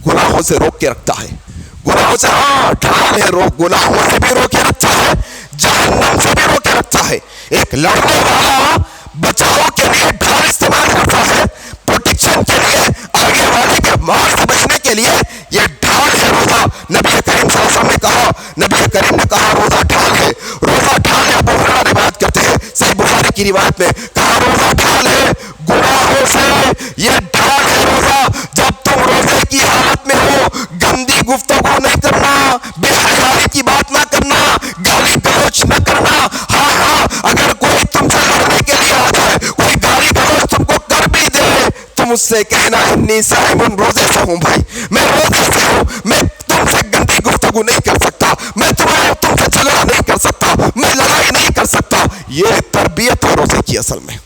Speaker 1: گناہوں سے روک کے رکھتا ہے، گناہوں سے، ہاں ڈھال ہے، گناہوں سے بھی روک کے رکھتا ہے، جہنم سے بھی روک کے رکھتا ہے۔ ایک لڑنے والا بچاؤ کے لیے ڈھال استعمال کرتا ہے، پروٹیکشن کے لیے، آگے والے کے مار سے بچنے کے لیے، یہ ڈھال ہے روزہ۔ نبی کریم صلی اللہ علیہ وسلم نے کہا، نبی کریم نے کہا روزہ ڈھال ہے، روزہ ڈھال ہے۔ ابو ہریرہ روایت کرتے ہیں صحیح بخاری کی روایت میں، کہا روزہ ڈھال ہے گناہوں سے، یہ ڈھال ہے روزہ۔ جب تم روزے کی حالت میں ہو، گندی گفتگو نہیں کرنا، بے حیائی کی بات نہ کرنا، گالی گلوچ نہ کرنا۔ ہاں ہاں، اگر کوئی تم سے لڑنے کے لیے آ جائے، کوئی گالی گلوچ تم کو کر بھی دے، تم اس سے کہنا انی صائم، روزے سے ہوں بھائی، میں روزے سے ہوں، میں تم سے گندی گفتگو نہیں کر سکتا، میں تم سے جھگڑا نہیں کر سکتا، میں لڑائی نہیں کر سکتا۔ یہ تربیت ہے روزے کی اصل میں۔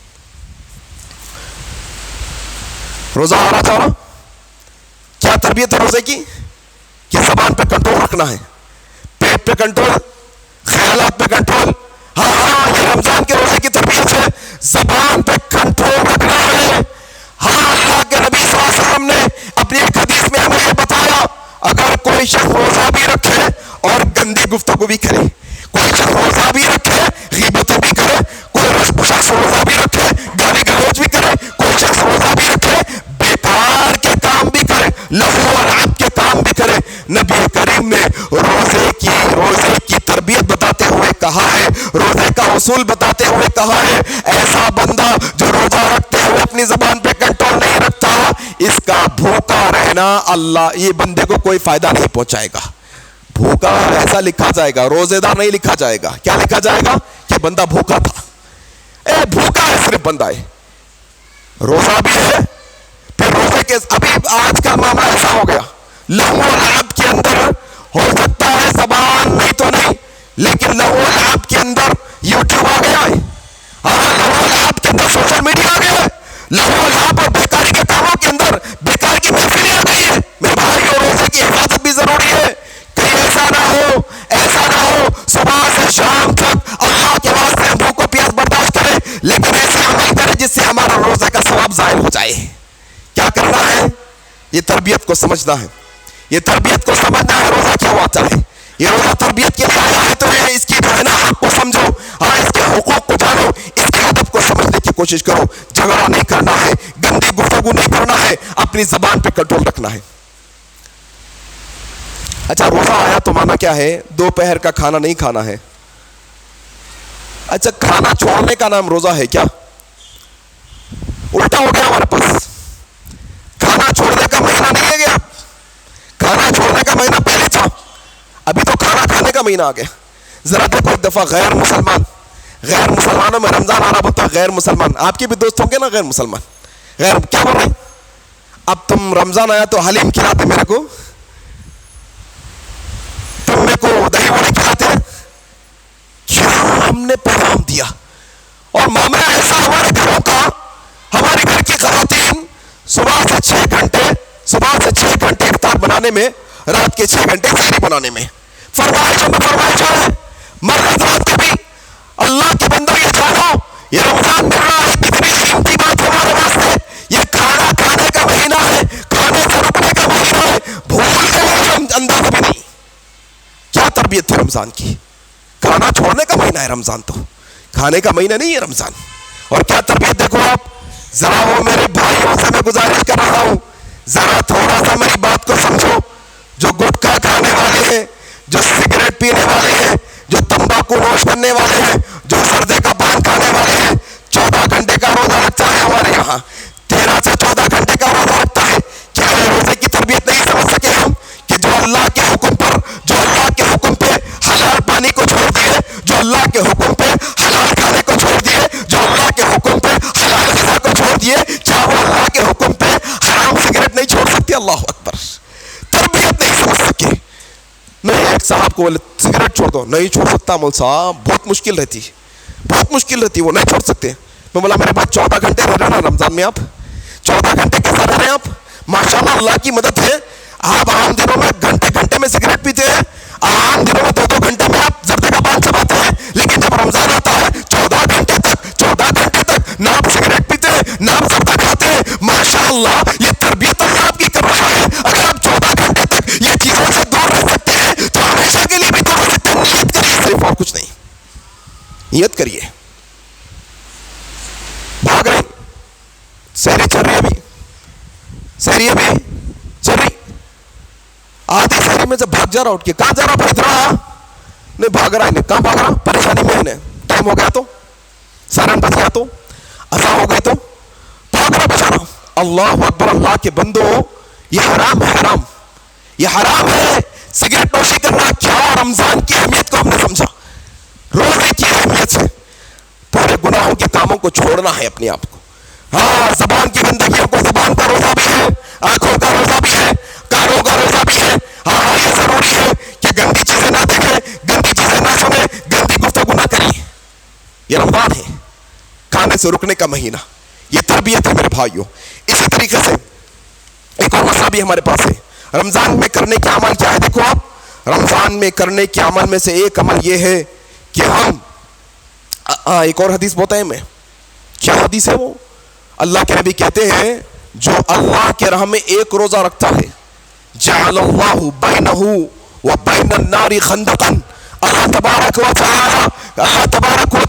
Speaker 1: روزہ آ رہا تھا نا، کیا تربیت ہے روزے کی؟ کہ زبان پہ کنٹرول رکھنا ہے، پیٹ پہ کنٹرول، خیالات پہ کنٹرول۔ ہاں ہاں، یہ رمضان کے روزے کی تربیت ہے، زبان پہ کنٹرول رکھنا ہے۔ ہاں، اللہ کے نبی صلی اللہ علیہ وسلم نے اپنی ایک حدیث میں ہمیں یہ بتایا، اگر کوئی شخص روزہ بھی رکھے اور گندی گفتگو بھی کرے، کوئی شخص روزہ بھی رکھے غیبتیں بھی کرے، کوئی شخص روزہ بھی رکھے گالی گلوچ بھی کرے، کوئی شخص روزہ بھی رکھے بیکار کے کام بھی کرے، لغو و لعب کے کام بھی کرے، نبی کریم نے روزے کی تربیت بتاتے ہوئے کہا ہے، روزے کا اصول بتاتے ہوئے کہا ہے، ایسا بندہ جو روزہ رکھتے ہوئے اپنی زبان پہ کنٹرول نہیں رکھتا، اس کا بھوکا رہنا اللہ یہ بندے کو کوئی فائدہ نہیں پہنچائے گا۔ بھوکا ایسا لکھا جائے گا، روزے دار نہیں لکھا جائے گا۔ کیا لکھا جائے گا؟ کہ بندہ بھوکا تھا۔ بھوکا ہے صرف بندہ ہے، روزہ بھی ہے، پھر روزے کے ابھی آج کا معاملہ ایسا ہو گیا، لغو و لعب کے اندر ہو سکتا ہے زبان نہیں تو نہیں، لیکن لغو و لعب کے اندر یوٹیوب آ گیا ہے، لغو و لعب کے اندر سوشل میڈیا آ گیا ہے، لغو و لعب اور بیکاری کے کاموں کے اندر بیکار کی محفلیں آ گئی ہے۔ میرے بھائی، اور روزے کی حفاظت بھی ضروری ہے، کہیں ایسا نہ ہو صبح سے شام تک اللہ کے واسطے ہم بھوک و پیاس برداشت کریں، لیکن ایسے عمل کریں جس سے ہمارا روزہ کا ثواب ضائع ہو جائے۔ کیا کرنا ہے؟ یہ تربیت کو سمجھنا ہے، یہ تربیت کو سمجھنا ہے۔ روزہ کیا ہوتا ہے؟ یہ روزہ تربیت کے لیے آیا ہے، تو اس کی حق کو سمجھو، ہاں اس کے حقوق کو جانو، اس کے ادب کو سمجھنے کی کوشش کرو۔ جھگڑا نہیں کرنا ہے، گندی گفتگو نہیں کرنا ہے، اپنی زبان پہ کنٹرول رکھنا ہے۔ اچھا، روزہ آیا تو مانا کیا ہے؟ دوپہر کا کھانا نہیں کھانا ہے۔ اچھا، کھانا چھوڑنے کا نام روزہ ہے کیا؟ الٹا ہو گیا ہمارے پاس، کھانا چھوڑنے کا مہینہ نہیں ہے گیا، کھانا چھوڑنے کا مہینہ پہلے تھا، ابھی تو کھانا کھانے کا مہینہ آ گیا۔ ذرا دیکھو ایک دفعہ غیر مسلمانوں میں رمضان آ رہا ہوتا، غیر مسلمان آپ کے بھی دوست ہوں گے نا، غیر مسلمان، غیر کیا بول رہے ہیں؟ اب تم رمضان آیا تو حلیم کھلاتے میرے کو، تم میرے کو دہی بڑے کھلاتے ہیں، کیا ہم نے پیغام دیا؟ اور معاملہ ایسا ہمارے گھروں کا، ہمارے گھر کی خواتین صبح سے 6 گھنٹے افطار بنانے میں، رات کے 6 گھنٹے سحری بنانے میں، فرمائشوں میں فرمائشوں ہے۔ مرد حضرات کے بھی، اللہ کے بندوں یہ جانو، یہ رمضان مل رہا ہے، کتنی قیمتی بات ہمارے واسطے۔ یہ کھانا کھانے کا مہینہ ہے، کھانے سے رکنے کا مہینہ ہے، بھول گئے ہم، اندازہ بھی نہیں۔ کیا تربیت تھی رمضان کی؟ کھانا چھوڑنے کا مہینہ ہے رمضان، تو کھانے کا مہینہ نہیں ہے رمضان۔ اور کیا تربیت دیکھو آپ، ذرا وہ میرے بھائیوں سے میں گزارش کر رہا ہوں، ذرا تھوڑا سا میری بات کو سمجھو۔ جو گٹکا کھانے والے ہیں، جو سگریٹ پینے والے ہیں، جو تمباکو نوش کرنے والے ہیں، جو سردے کا پان کھانے والے ہیں، 14 گھنٹے کا روزہ رکھتا ہے ہمارے یہاں، 13 سے 14 گھنٹے کا روزہ رکھتا ہے۔ کیا یہ روزے کی تربیت نہیں سمجھ سکے ہم کہ جو اللہ کے حکم پر، جو اللہ کے حکم پہ حلال پانی کو چھوڑ دیے، جو اللہ کے حکم پہ حلال کھانے کو چھوڑ دیے، جو اللہ کے حکم پہ حلال غذا کو چھوڑ دیے، کیا وہ اللہ کے حکم پہ حرام سگریٹ نہیں چھوڑ سکتے؟ اللہ اکبر، تربیت نہیں سمجھ سکے۔ میں ایک صاحب کو بولے سگریٹ چھوڑ دو، نہیں چھوڑ سکتا مول صاحب، بہت مشکل رہتی، وہ نہیں چھوڑ سکتے۔ میں بولا میرے پاس 14 گھنٹے رہ رہے نا رمضان میں، آپ 14 گھنٹے کیسا رہ رہے ہیں آپ؟ ماشاءاللہ اللہ کی مدد ہے، آپ عام دنوں میں گھنٹے میں سگریٹ پیتے ہیں، عام دنوں میں 2 گھنٹے میں آپ زردے کا پان چباتے ہیں، لیکن جب رمضان آتا ہے 14 گھنٹے تک نہ آپ سگریٹ پیتے ہیں، نہ آپ زردہ کھاتے ہیں، کچھ نہیں. نیت کریے. بھاگ رہے, سہری چل رہی, ابھی سہری ابھی چل رہی, آدھی سہری میں سے بھاگ جا رہا, اٹھ کے کہاں جا رہا, بھاگ رہا نہیں, بھاگ رہا ہے, کہاں بھاگ رہا, پریشانی میں ہے, ٹائم ہو گیا تو, سارن بچ گیا تو, اذان ہو گئے تو, بھاگ رہا بچا رہا. اللہ اکبر. اللہ کے بندو, یہ حرام ہے, حرام, یہ حرام ہے. سگریٹ نوشی کرنا کیا, رمضان کی اہمیت کو ہم نے سمجھا, روزے کی اہمیت سے پورے گناہوں کے کاموں کو چھوڑنا ہے اپنے آپ کو. ہاں, زبان کی گندگیوں کو, زبان کا روزہ بھی ہے, آنکھوں کا روزہ بھی ہے, کانوں کا روزہ بھی ہے. ہاں, یہ ضروری ہے کہ گندی چیزیں نہ دیکھیں, گندی چیزیں نہ سنیں, گندی گفتگو نہ کریں. یہ رمضان ہے, کھانے سے رکنے کا مہینہ, یہ تربیت ہے میرے بھائیوں. اسی طریقے سے ایک اور مسئلہ بھی ہمارے پاس ہے. رمضان میں کرنے کے عمل کیا ہے؟ دیکھو آپ, رمضان میں کرنے کے عمل میں سے ایک عمل یہ ہے کہ ہم, ایک اور حدیث بہت اہم ہے. کیا حدیث ہے وہ؟ اللہ کے نبی کہتے ہیں جو اللہ کے راہ میں ایک روزہ رکھتا ہے, جعل اللہ بینہ و بین النار خندقا, اللہ تبارک و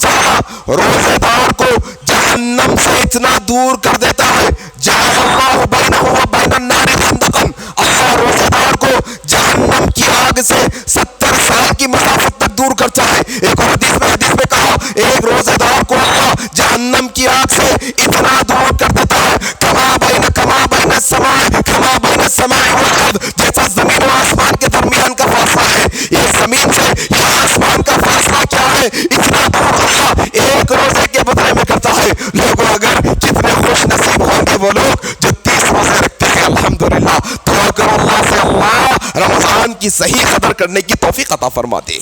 Speaker 1: تعالی روزے دار کو جہنم سے اتنا دور کر دیتا ہے. جعل اللہ بینہ و بین النار خندقا, اللہ روزے دار کو جہنم کی آگ سے 70 سال کی مسافت تک دور کرتا ہے. ایک اور حدیث میں کہا, ایک روزے دار کو اللہ جہنم کی آگ سے اتنا دور کر دیتا ہے, کما بین السماء والارض, جیسا زمین و آسمان کے درمیان کا فاصلہ ہے. یہ زمین سے یہ آسمان کا فاصلہ کیا ہے, اتنا دور اللہ ایک روزے کے بدلے میں کرتا ہے. لوگوں, اگر کتنے خوش نصیب ہوں گے وہ لوگ جو 30 روزے رکھتے ہیں. الحمدللہ, دعا کرو اللہ سے اللہ رمضان کی صحیح قدر کرنے کی توفیق عطا فرما دے.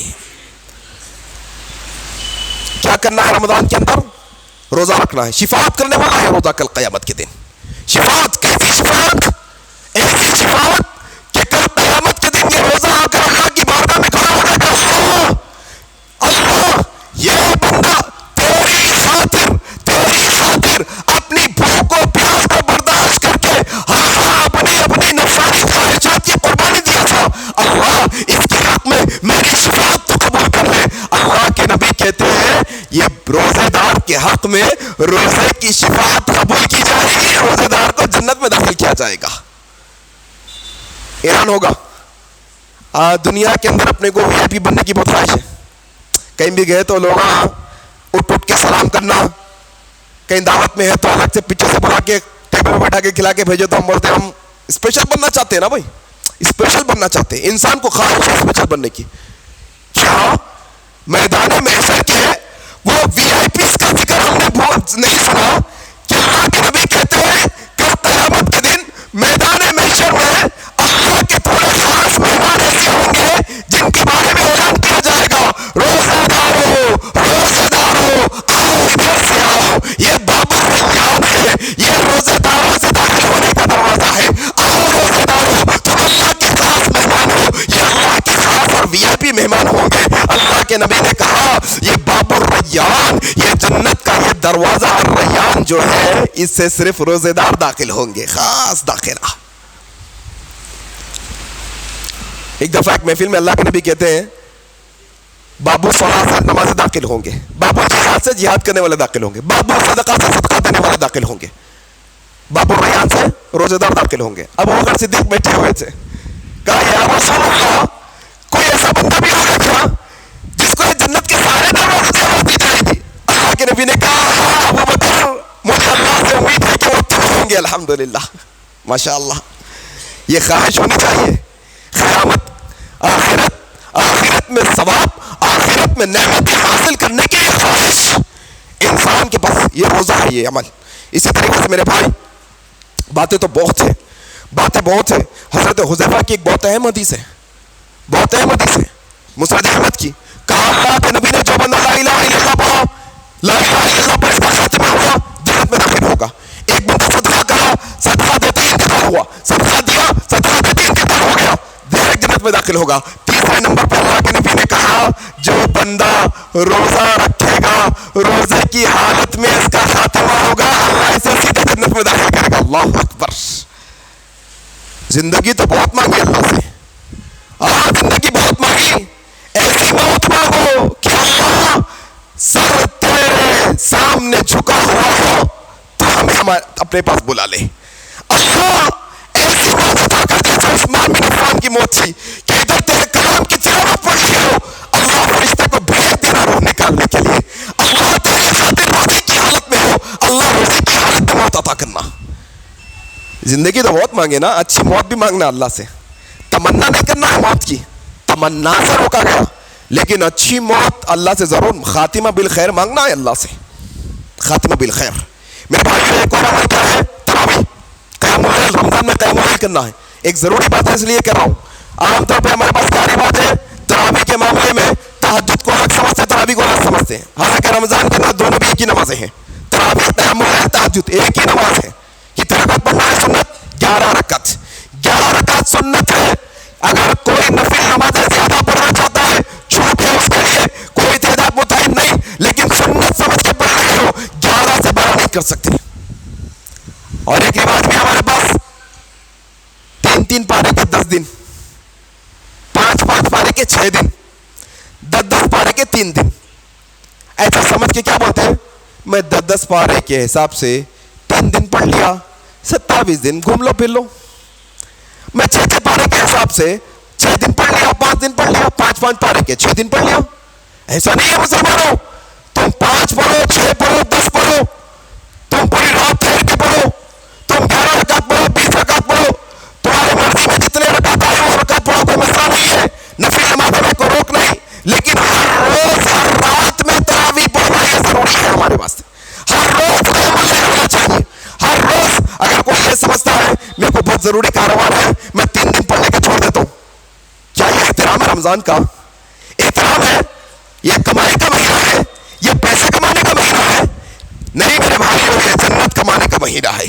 Speaker 1: کیا کرنا ہے رمضان کے اندر؟ روزہ رکھنا ہے. شفاعت کرنے والا ہے روزہ کل قیامت کے دن. شفاعت, کیسی شفاعت؟ ایسی شفاعت کہ کل قیامت کے دن یہ روزہ آ کر اللہ کی بارگاہ میں کھڑا ہو جائے گا. اللہ, یہ بندہ تیری خاطر اپنی بھوک و پیاس کو برداشت کر کے اپنی نفسانی خواہشات کی قربانی دیا تھا. اللہ, اس کے حق میں میری شفاعت تو قبول کر لے. اللہ کے نبی کہتے ہیں یہ روزے دار کے حق میں روزے کی شفاعت قبول کی جائے گی, روزے دار کو جنت میں داخل کیا جائے گا. اعلان ہوگا. دنیا کے اندر اپنے کو وی آئی پی بننے کی بہت خواہش ہے. کہیں بھی گئے تو لوگ اٹھ کے سلام کرنا, کہیں دعوت میں ہے تو الگ سے پیچھے سے بلا کے ٹیبل میں بیٹھا کے کھلا کے بھیجے تو ہم بولتے ہیں ہم اسپیشل بننا چاہتے ہیں نا بھائی, اسپیشل بننا چاہتے ہیں. انسان کو خواہش ہے اسپیشل بننے کی. کیا میدان محشر کے وہ وی آئی پیز کا ذکر ہم نے نہیں سنا کہ اللہ کے نبی کہتے ہیں کہ قیامت کے دن میدان محشر میں اللہ کے تھوڑے خاص مہمان ایسے ہوں گے جن کے بارے میں اعلان کیا جائے گا, روزہ دارو آؤ ادھر سے آؤ, یہ باب الریان ہے, یہ روزہ داروں سے داخل ہونے کا دروازہ ہے. آؤ روزہ دارو, تم اللہ کے خاص مہمان ہو. یہ اللہ کے خاص اور وی آئی پی مہمان ہوں گے. اللہ کے نبی نے کہا یہ باب الریان, یہ جنت کا یہ دروازہ الریان جو ہے اس سے صرف روزے دار داخل ہوں گے, خاص داخلہ. ایک دفعہ ایک محفل میں اللہ کے نبی کہتے ہیں بابو صلاۃ سے نماز داخل ہوں گے, بابو جہاد سے جہاد کرنے والے داخل ہوں گے, بابو صدقہ سے صدقہ دینے والے داخل ہوں گے, بابو ریان سے روزے دار داخل ہوں گے. اب بکر صدیق بیٹھے ہوئے تھے, کہا یا رسول اللہ, کوئی ایسا بندہ بھی ہوگا کیا جس کو جنت کے سارے دروازے دی جائے گی؟ اللہ کے نبی نے کہا ابو بکر, مجھے اللہ سے امید ہے کہ وہ تم ہوں گے. الحمدللہ, ماشاء اللہ, یہ خواہش ہونی چاہیے. قیامت, آخرت میں ثواب, آخرت میں نعمتیں حاصل کرنے کی خواہش انسان کے پاس, یہ روزہ ہے, یہ عمل. اسی طریقے سے میرے بھائی باتیں تو بہت ہیں. حضرت حذیفہ کی ایک بہت اہم حدیث ہے, مسند احمد کی. کہا اللہ کے نبی نے جو بندہ لا الہ الا اللہ پڑھا, لا الہ الا اللہ پر اس کا خاتمہ ہوا, جنت میں داخل ہوگا. ایک بندہ صدقہ کرا, صدقہ دیتے ہی انتقال ہوا, صدقہ دیا, صدقہ دیتے ہی انتقال ہو گیا, جنت میں داخل ہوگا. تیسرے نمبر پر اللہ کے نبی نے کہا جو بندہ روزہ رکھے گا, روزے کی حالت میں اس کا خاتمہ ہوگا, اللہ اسے سیدھے جنت میں داخل کرے گا. اللہ اکبر. زندگی تو بہت مانگی اللہ سے, زندگی بہت مانگی, ایسی موت مانگو کہ اپنے پاس بلا لے. اللہ ایسی موت عطا کر دے جو عثمان بن عفان کی موت تھی کہ ادھر تیرے کلام کی تلاوت پڑھ رہی ہو, اللہ فرشتے کو بھیج تیرا روح نکالنے کے لیے. اللہ تیرے خاطر روزے کی حالت میں ہو, اللہ روزے کی حالت میں موت عطا کرنا. زندگی تو بہت مانگے نا, اچھی موت بھی مانگنا اللہ سے, تمنا نہیں کرنا ہے موت کی, تمنا سے روکا گیا, لیکن اچھی موت اللہ سے ضرور, خاتمہ بالخیر مانگنا ہے اللہ سے, خاتمہ بالخیر. میرے بھائی ایک اور عمل کیا ہے, تراویح, قیام اللیل, رمضان میں قیام اللیل کرنا ہے. ایک ضروری بات ہے اس لیے کر رہا ہوں. عام طور پہ ہمارے پاس کیا رواج ہے, تراویح کے معاملے میں تہجد کو الگ سمجھتے ہیں, تراویح کو الگ سمجھتے ہیں. حالانکہ رمضان کے اندر دونوں بھی ایک ہی نمازیں ہیں, تراویح, قیام اللیل, تہجد ایک ہی نماز ہے. کتنے رکعت پڑھنا ہے سنت, 11 رکعت, 11 رکعت سنت ہے. اگر کوئی نفل نمازیں زیادہ پڑھنا چاہتا ہے چھوٹ ہے, اس کے لیے کوئی تعداد متعین نہیں, لیکن سنت سمجھ کے پڑھ رہے ہو, 11 سے بڑا نہیں کر سکتے. اور ایک رواج بھی ہمارے پاس, 3 پارے کے 10 دن, 5 پارے کے 6 دن, 10 پارے کے 3 دن. ایسا سمجھ کے کیا بات ہے, میں 10 پارے کے حساب سے 3 دن پڑھ لیا, 27 دن گھوم لو پھر لو. میں 6 پارے کے حساب سے 6 دن پڑھ لیا, 5 دن پڑھ لیا, 5 پارے کے 6 دن پڑھ لیا. ایسا نہیں ہے مسلمانوں, تم 5 پڑھو, 6 پڑھو, 10 پڑھو, تم پوری رات ٹھہر کے پڑھو, تم 11 رکعت پڑھو, 20 رکعت پڑھو, تمہاری مرضی میں جتنے رکعت آئے وہ رکعت پڑھو, کوئی مسئلہ نہیں ہے. نفل نمازوں میں کوئی روک نہیں, لیکن ہر روز ہر رات میں تراویح پڑھنا یہ ضروری ہے ہمارے واسطے. ہر روز ہونا چاہیے, ہر روز. اگر کوئی یہ سمجھتا ہے میرے کو بہت ضروری کاروبار ہے, میں 3 دن پڑھنے کے چھوڑ دیتا ہوں, کیا یہ احترام ہے رمضان کا؟ احترام ہے؟ یہ کمائی کا مہینہ ہے, یہ پیسے کمانے کا مہینہ ہے؟ نہیں میرے بھائیوں, یہ جنت کمانے کا مہینہ ہے,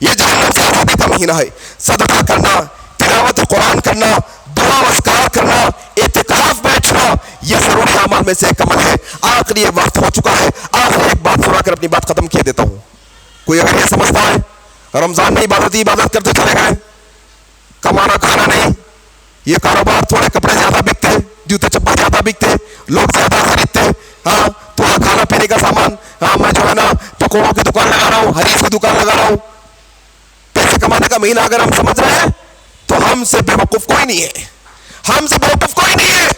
Speaker 1: یہ جہنم سے آزادی کا مہینہ ہے. صدقہ کرنا, تلاوت قرآن کرنا, دعا و اذکار کرنا, اعتکاف بیٹھنا, یہ ضروری اعمال میں سے ایک عمل ہے. آخری ایک وقت ہو چکا ہے, آخری ایک بات سنا کر اپنی بات ختم کیے دیتا ہوں. کوئی اگر یہ سمجھتا ہے رمضان میں عبادت کرتے چلے گئے, کمانا کھانا نہیں, یہ کاروبار, تھوڑے کپڑے زیادہ بکتے, جوتے چپل زیادہ بکتے, لوگ زیادہ خریدتے, ہاں تھوڑا کھانا پینے کا سامان, ہاں میں جو ہے نا پکوڑوں کی دکان لگا رہا ہوں, حریف کی دکان لگا رہا ہوں, پیسے کمانے کا مہینہ اگر ہم سمجھ رہے ہیں تو ہم سے بیوقوف کوئی نہیں ہے, ہم سے بیوقوف کوئی نہیں ہے.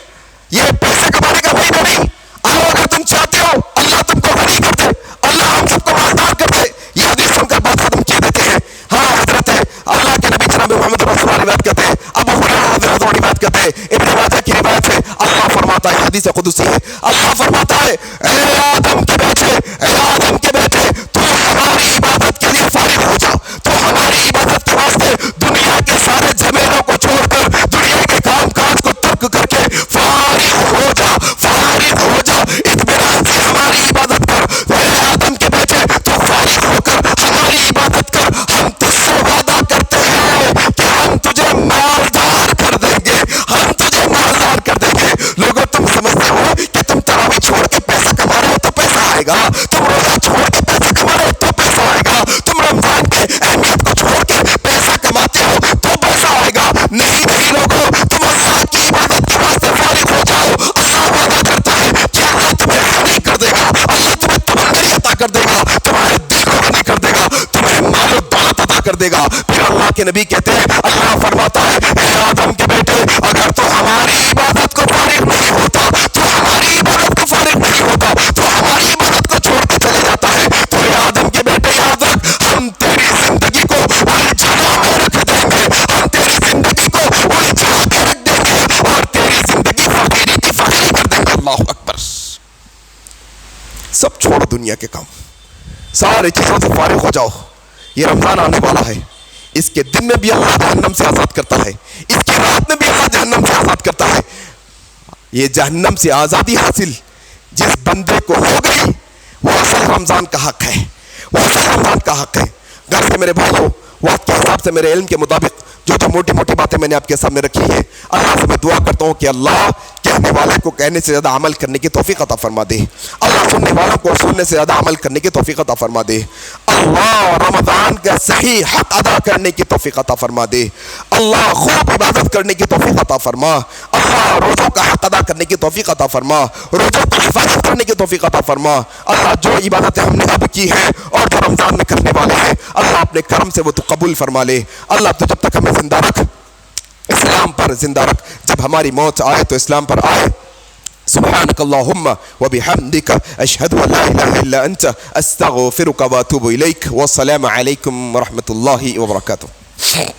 Speaker 1: یہ پیسے کمانے کا مہینہ نہیں. اگر تم چاہتے ہو اللہ تم کو غنی کر دے, اللہ ہم سب کو مالدار کر دے, یہ حدیث سن کر بات ختم کیے دیتے ہیں. ہاں حضرت اللہ کے نبی جناب محمد رسول اللہ روایت کرتے ہیں, ابو ہریرہ رضی اللہ عنہ روایت کرتے ہیں, ابن ماجہ کی روایت ہے, اللہ فرماتا ہے, حدیث قدسی ہے, اللہ فرماتا ہے, اے آدم کے بیٹے, اے آدم کے بیٹے, تو ہماری عبادت کے لیے فارغ ہو جا, تو ہماری عبادت کے واسطے دنیا کے سارے جھمیلوں کو چھوڑ کر, دنیا کے کام کاج کو ترک کر کے فارغ ہو جا, فارغ ہو جا, اطمینان سے ہماری عبادت کر. اے آدم کے بیٹے, تو فارغ ہو کر ہماری عبادت کر. ہم تجھ سے وعدہ کرتے ہیں کہ ہم تجھے مالدار کر دیں گے, ہم تجھے مالدار کر دیں گے. لوگوں تم سمجھتے ہو کہ تم تراویح چھوڑ کے پیسہ کما رہے ہو تو پیسہ آئے گا, تم روزہ چھوڑ کے پیسہ کما رہے ہو تو پیسہ آئے گا, تم رمضان کے اہمیت کو چھوڑ کے پیسہ کماتے ہو تو پیسہ آئے گا. نہیں نہیں لوگوں, تم اللہ کی عبادت کے واسطے فارغ ہو جاؤ. اللہ وعدہ کرتا ہے کہ اللہ تمہیں غنی کر دے گا, اللہ تمہیں تمنائی عطا کر دے گا, تمہارے دل کو غنی کر دے گا, تمہیں مال و دولت عطا کر دے گا. پھر اللہ کے نبی کہتے ہیں, اللہ فرماتا ہے, اے آدم کے بیٹے, اگر تو ہماری عبادت کو فارغ نہیں ہوتا, تو ہماری عبادت کو فارغ نہیں ہوتا, تو ہماری عبادت کو چھوڑ کے چلے جاتا ہے, تو اے آدم کے بیٹے یاد رکھ, ہم تیری زندگی کو الجھا میں رکھ دیں گے, ہم تیری زندگی کو الجھا کے رکھ دیں گے, اور تیری زندگی فقیری کی فقیر کر دیں گے. اللہ اکبر. سب چھوڑو دنیا کے کام, سارے چیزوں سے فارغ ہو جاؤ. یہ رمضان آنے والا ہے, اس کے دن میں بھی اللہ جہنم سے آزاد کرتا ہے, اس کی رات میں بھی اللہ جہنم سے آزاد کرتا ہے. یہ جہنم سے آزادی حاصل جس بندے کو ہو گئی, وہ اصل رمضان کا حق ہے, وہ اصل رمضان کا حق ہے. گھر سے میرے بھائیوں, وقت کے حساب سے میرے علم کے مطابق جو موٹی موٹی باتیں میں نے آپ کے سامنے رکھی ہیں, اللہ سے میں دعا کرتا ہوں کہ اللہ کہنے والے کو کہنے سے زیادہ عمل کرنے کی توفیق عطا فرما دے, اللہ سننے والوں کو سننے سے زیادہ عمل کرنے کی توفیق عطا فرما دے, اللہ رمضان کا صحیح حق ادا کرنے کی توفیق عطا فرما دے, اللہ خوب عبادت کرنے کی توفیق عطا فرما, اللہ روزوں کا حق ادا کرنے کی توفیق عطا فرما, روزوں کی حفاظت کرنے کی توفیق عطا فرما. اللہ جو عبادتیں ہم نے اب کی ہیں اور جو رمضان میں کرنے والے ہیں، اللہ اپنے کرم سے وہ تو قبول فرما لے۔ اللہ تو جب تک ہمیں زندہ رکھ، اسلام پر زندہ رکھ، جب ہماری موت آئے تو اسلام پر آئے۔ سبحانك اللهم وبحمدك أشهد أن لا إله إلا أنت أستغفرك وأتوب إليك، والسلام عليكم ورحمة الله وبركاته۔